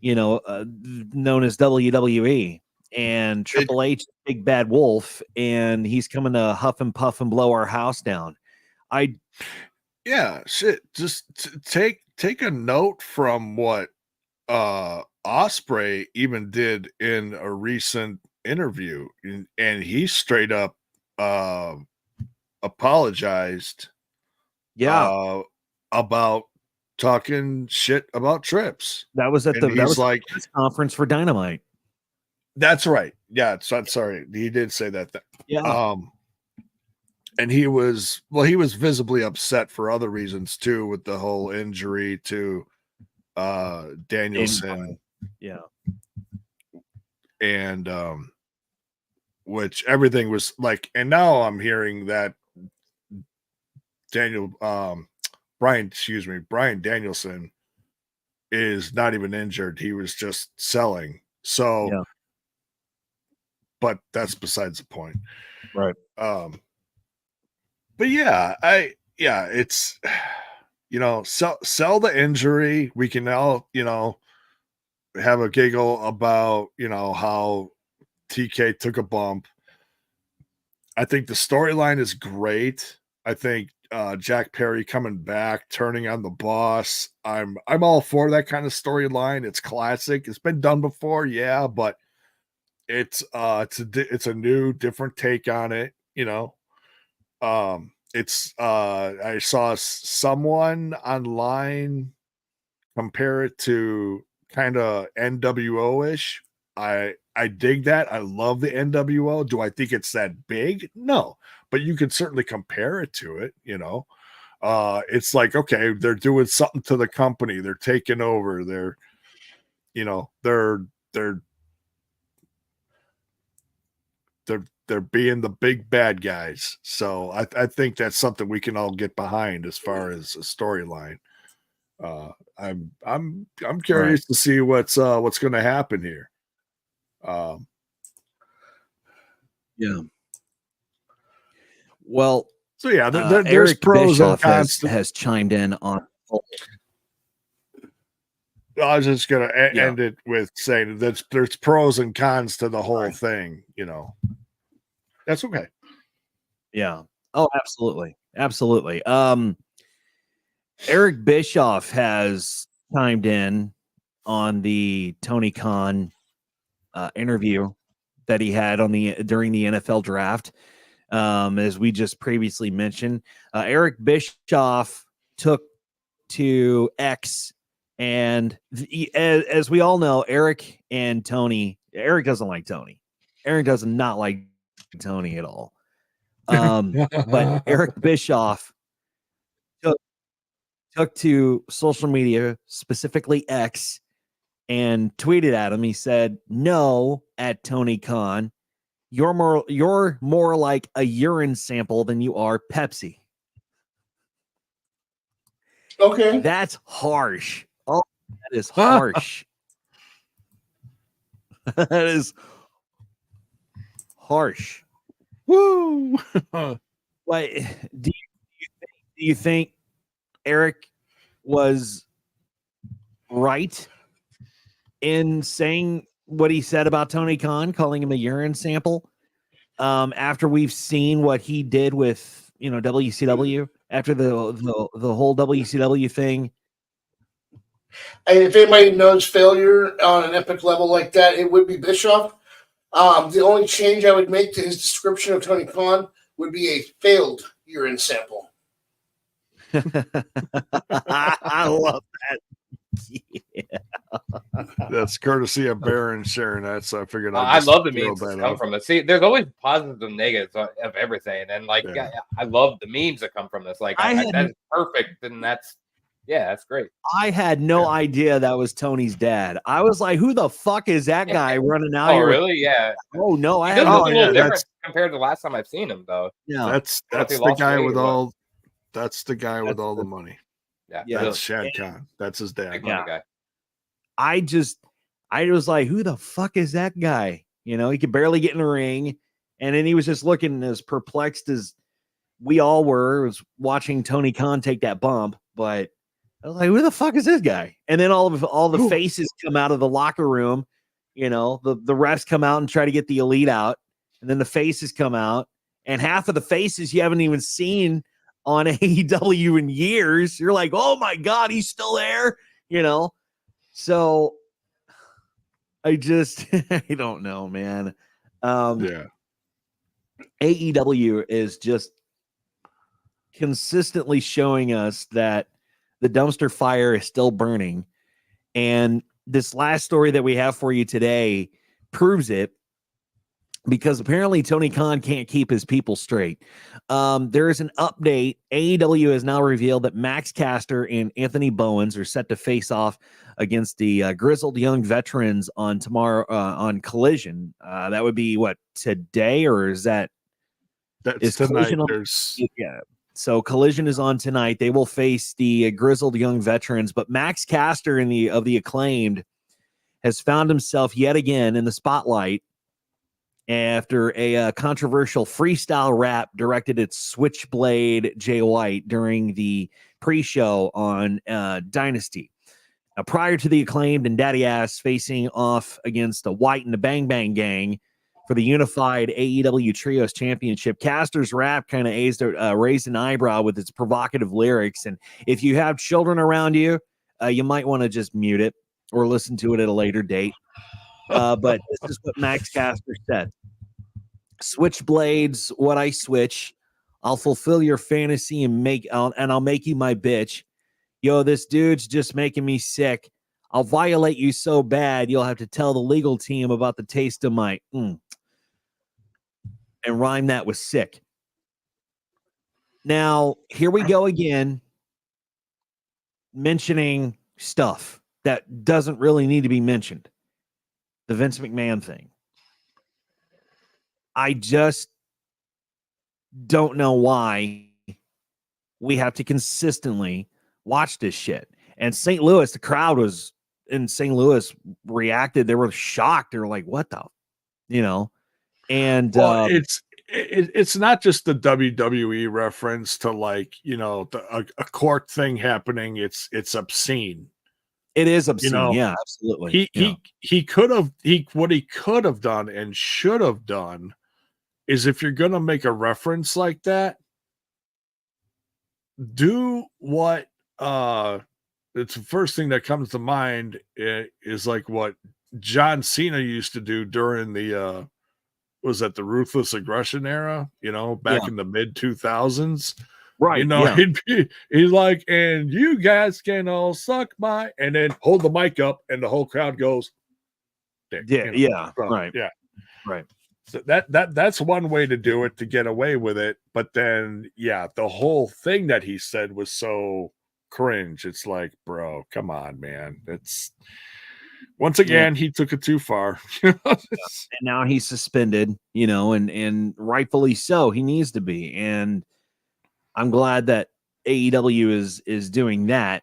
known as WWE, and Triple H, big bad wolf, and he's coming to huff and puff and blow our house down. Just take a note from what Ospreay even did in a recent interview, and he straight up apologized. About talking shit about Trips. That was at the press conference for Dynamite. That's right. Yeah, sorry. He did say that. And he was visibly upset for other reasons too, with the whole injury to Danielson. Yeah. And which everything was like, and now I'm hearing that Brian Danielson is not even injured. He was just selling. So, but that's besides the point. Right. But it's, sell the injury. We can now, have a giggle about, how TK took a bump. I think the storyline is great. I think Jack Perry coming back, turning on the boss. I'm all for that kind of storyline. It's classic. It's been done before, yeah, but it's a new, different take on it. You know, I saw someone online compare it to kind of NWO-ish. I dig that. I love the NWO. Do I think it's that big? No, but you can certainly compare it to it, you know. It's like, okay, they're doing something to the company. They're taking over. They're being the big bad guys. So I think that's something we can all get behind as far as a storyline. I'm curious to see what's going to happen here. Yeah. Well, so yeah, there's Eric pros Bischoff and cons. has chimed in on. I was just going to end it with saying that there's pros and cons to the whole thing. You know, that's okay. Yeah. Oh, absolutely, absolutely. Eric Bischoff has chimed in on the Tony Khan interview that he had during the NFL draft. As we just previously mentioned, Eric Bischoff took to X, and as we all know, Eric doesn't like Tony. Eric does not like Tony at all. But Eric Bischoff took to social media, specifically X, and tweeted at him. He said, "No, at Tony Khan, you're more like a urine sample than you are Pepsi." Okay. That's harsh. Oh, that is harsh. That is harsh. Woo! What do you think Eric was right in saying what he said about Tony Khan, calling him a urine sample? After we've seen what he did with WCW, after the whole WCW thing. And if anybody knows failure on an epic level like that, it would be Bischoff. The only change I would make to his description of Tony Khan would be a failed urine sample. I love that. Yeah. That's courtesy of Baron sharing that, so I figured I love the memes that come from it. See, there's always positives and negatives of everything, and I love the memes that come from this. Like, that's perfect, and that's great. I had no idea that was Tony's dad. I was like, "Who the fuck is that guy running out here?" Oh, really? Yeah. Oh no, He does look a little different compared to the last time I've seen him, though. Yeah, that's the guy with all. That's the guy with all the money. Yeah, that's Shad Khan. That's his dad. Guy. I was like, who the fuck is that guy? He could barely get in the ring. And then he was just looking as perplexed as we all was watching Tony Khan take that bump. But I was like, who the fuck is this guy? And then all the faces come out of the locker room. The refs come out and try to get the Elite out. And then the faces come out. And half of the faces you haven't even seen on AEW in years. You're like, oh my God, he's still there. So I don't know, man. AEW is just consistently showing us that the dumpster fire is still burning. And this last story that we have for you today proves it, because apparently Tony Khan can't keep his people straight. There is an update. AEW has now revealed that Max Caster and Anthony Bowens are set to face off against the grizzled young veterans on tomorrow on Collision. That would be what, today, or is that? That's tonight. Yeah. So Collision is on tonight. They will face the grizzled young veterans, but Max Caster of the Acclaimed has found himself yet again in the spotlight after a controversial freestyle rap directed at Switchblade Jay White during the pre-show on Dynasty. Now, prior to the Acclaimed and Daddy Ass facing off against the White and the Bang Bang Gang for the unified AEW Trios Championship. Caster's rap kind of raised an eyebrow with its provocative lyrics. And if you have children around you, you might want to just mute it or listen to it at a later date. But this is what Max Caster said. Switchblades, what I switch. I'll fulfill your fantasy and I'll make you my bitch. Yo, this dude's just making me sick. I'll violate you so bad you'll have to tell the legal team about the taste of my and rhyme that with sick. Now, here we go again, mentioning stuff that doesn't really need to be mentioned. The Vince McMahon thing. I just don't know why we have to consistently watch this shit. And St. Louis, the crowd was in St. Louis reacted. They were shocked. They were like, what the, and it's not just the WWE reference to like, a court thing happening. It's obscene. It is obscene. Yeah, absolutely. He could have, what he could have done and should have done is, if you're going to make a reference like that, do what, it's the first thing that comes to mind is like what John Cena used to do during the was that the Ruthless Aggression era, back in the mid 2000s, right? He's like, and you guys can all suck my, and then hold the mic up, and the whole crowd goes, right. So that's one way to do it, to get away with it. But then, the whole thing that he said was so cringe. It's like, bro, come on, man. It's once again, he took it too far. And now he's suspended, and rightfully so. He needs to be. And I'm glad that AEW is doing that,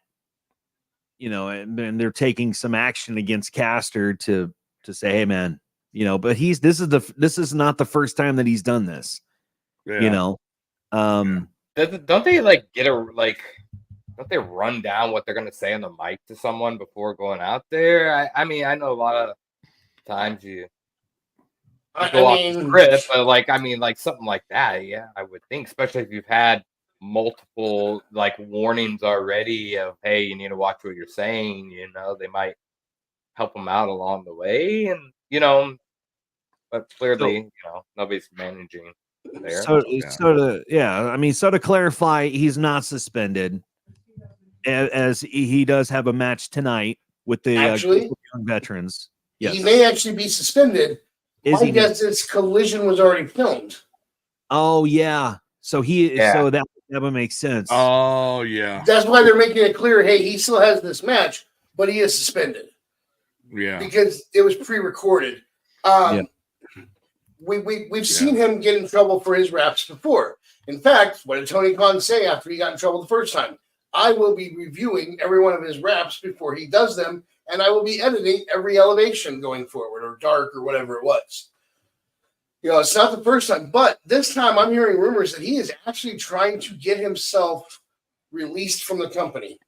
and they're taking some action against Caster to say, hey, man, but this is not the first time that he's done this. Don't they don't they run down what they're going to say on the mic to someone before going out there? I mean, I know a lot of times you go off the script, but like something like that, I would think, especially if you've had multiple warnings already of, hey, you need to watch what you're saying. They might help them out along the way, and but clearly, nobody's managing there. So to clarify, he's not suspended, as he does have a match tonight with the young veterans. Yes. He may actually be suspended. My guess is Collision was already filmed. Oh yeah, so so that would make sense. Oh yeah, that's why they're making it clear. Hey, he still has this match, but he is suspended. Yeah, because it was pre-recorded. We've seen him get in trouble for his raps before. In fact, what did Tony Khan say after he got in trouble the first time? I will be reviewing every one of his raps before he does them, and I will be editing every elevation going forward, or dark, or whatever it was. It's not the first time, but this time I'm hearing rumors that he is actually trying to get himself released from the company.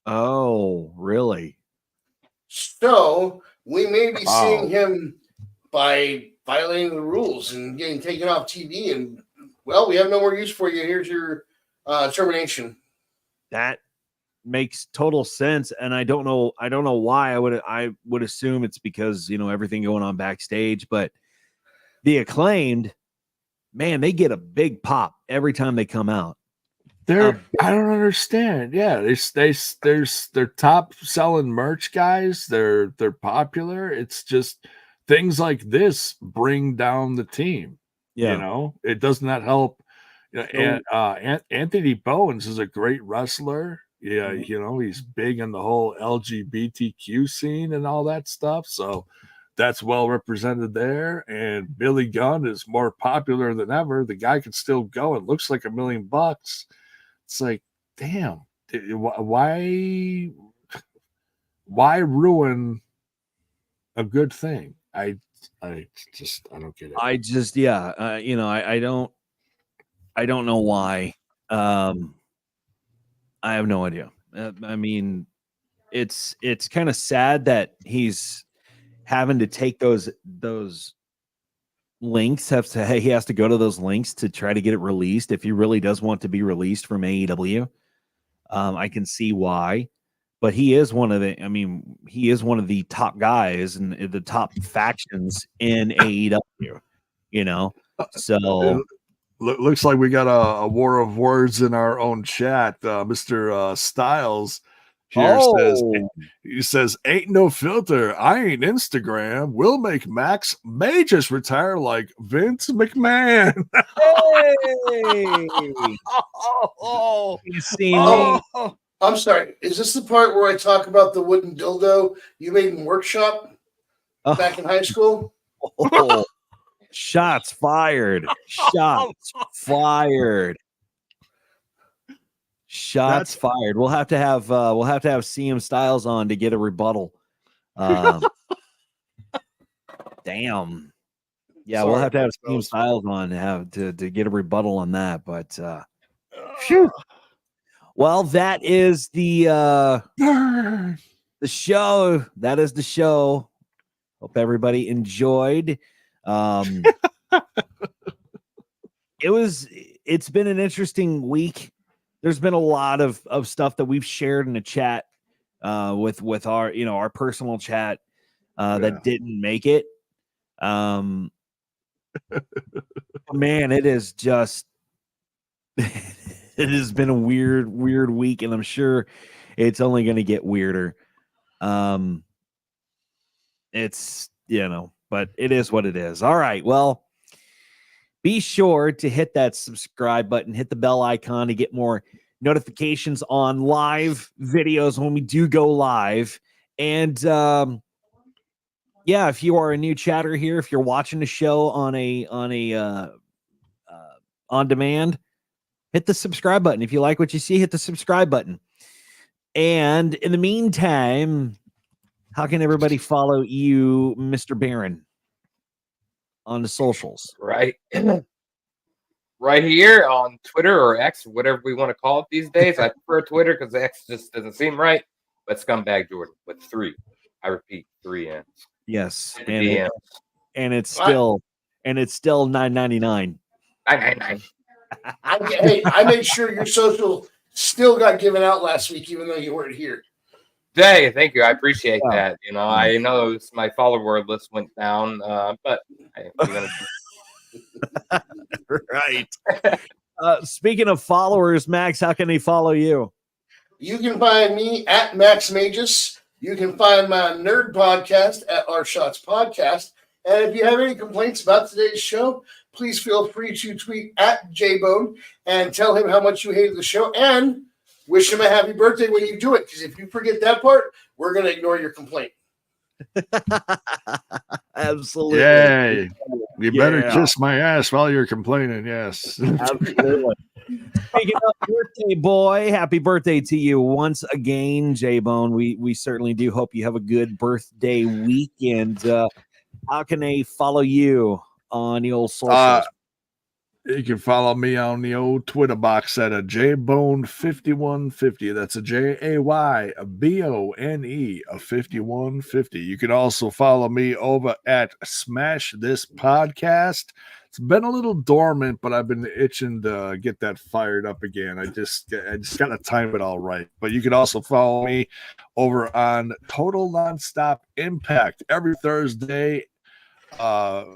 Oh, really? So we may be seeing him by violating the rules and getting taken off TV, and well, we have no more use for you. Here's your termination. That makes total sense, and I don't know why. I would assume it's because everything going on backstage, but the Acclaimed, man, they get a big pop every time they come out. I don't understand. Yeah, they're top selling merch guys. They're popular. It's just things like this bring down the team. Yeah, it does not help. And Anthony Bowens is a great wrestler. Yeah, he's big in the whole LGBTQ scene and all that stuff. So that's well represented there. And Billy Gunn is more popular than ever. The guy can still go and looks like $1 million. It's like, damn, why ruin a good thing? I don't get it. I don't know why. I have no idea. I mean, it's kind of sad that he's having to take those links, he has to go to those links to try to get it released if he really does want to be released from AEW. I can see why, but he is one of the top guys and the top factions in AEW, so looks like we got a war of words in our own chat. Mr. Styles here says, ain't no filter. I ain't Instagram. We'll make Max may just retire like Vince McMahon. You see me? I'm sorry. Is this the part where I talk about the wooden dildo you made in workshop back in high school? Shots fired. Shots fired. Shots fired. We'll have to have CM Styles on to get a rebuttal. Damn. Yeah, we'll have to have CM Styles on to get a rebuttal on that. But phew. Well, that is the show. That is the show. Hope everybody enjoyed. It's been an interesting week. There's been a lot of stuff that we've shared in the chat with our our personal chat that didn't make it. Man, it is just it has been a weird week, and I'm sure it's only going to get weirder. It's but it is what it is. All right, well, be sure to hit that subscribe button, hit the bell icon to get more notifications on live videos when we do go live. And if you are a new chatter here, if you're watching the show on demand, hit the subscribe button. If you like what you see, hit the subscribe button. And in the meantime, how can everybody follow you, Mr. Barron, on the socials? Right here on Twitter or X, whatever we want to call it these days. I prefer Twitter because X just doesn't seem right. But Scumbag Jordan with 3. I repeat, 3 N's. Yes, and it's still $9.99. $9.99. I made sure your social still got given out last week, even though you weren't here. Hey, thank you. I appreciate that. I know my follower list went down, but right. Speaking of followers, Max, how can they follow you? You can find me at Max Magus. You can find my nerd podcast at Our Shots Podcast. And if you have any complaints about today's show, please feel free to tweet at JBone and tell him how much you hated the show and wish him a happy birthday when you do it. Because if you forget that part, we're going to ignore your complaint. Absolutely. Yay. You better kiss my ass while you're complaining. Yes. Absolutely. Speaking of birthday boy, happy birthday to you once again, J-Bone. We certainly do hope you have a good birthday weekend. How can they follow you on the old socials? You can follow me on the old Twitter box at a JBone5150. That's a JAYBONE, a 5150. You can also follow me over at Smash This Podcast. It's been a little dormant, but I've been itching to get that fired up again. I just got to time it all right. But you can also follow me over on Total Nonstop Impact every Thursday.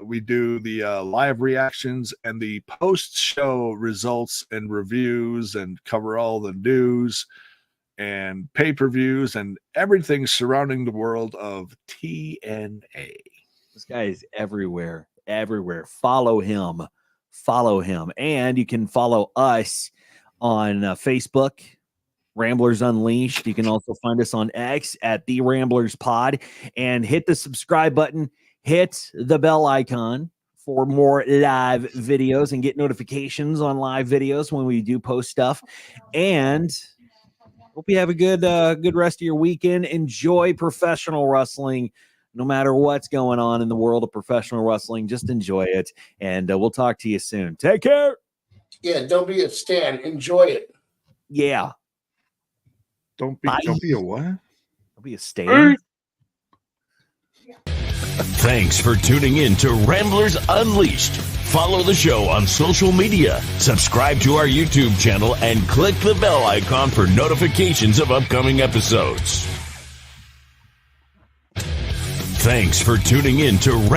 We do the live reactions and the post-show results and reviews and cover all the news and pay-per-views and everything surrounding the world of TNA. This guy is everywhere. Follow him. And you can follow us on Facebook, Ramblers Unleashed. You can also find us on X at The Ramblers Pod, and hit the subscribe button. Hit the bell icon for more live videos and get notifications on live videos when we do post stuff. And hope you have a good rest of your weekend. Enjoy professional wrestling, no matter what's going on in the world of professional wrestling. Just enjoy it, and we'll talk to you soon. Take care. Yeah, don't be a stan. Enjoy it. Yeah. Don't be a what? Don't be a stan. Thanks for tuning in to Ramblers Unleashed. Follow the show on social media, subscribe to our YouTube channel, and click the bell icon for notifications of upcoming episodes. Thanks for tuning in to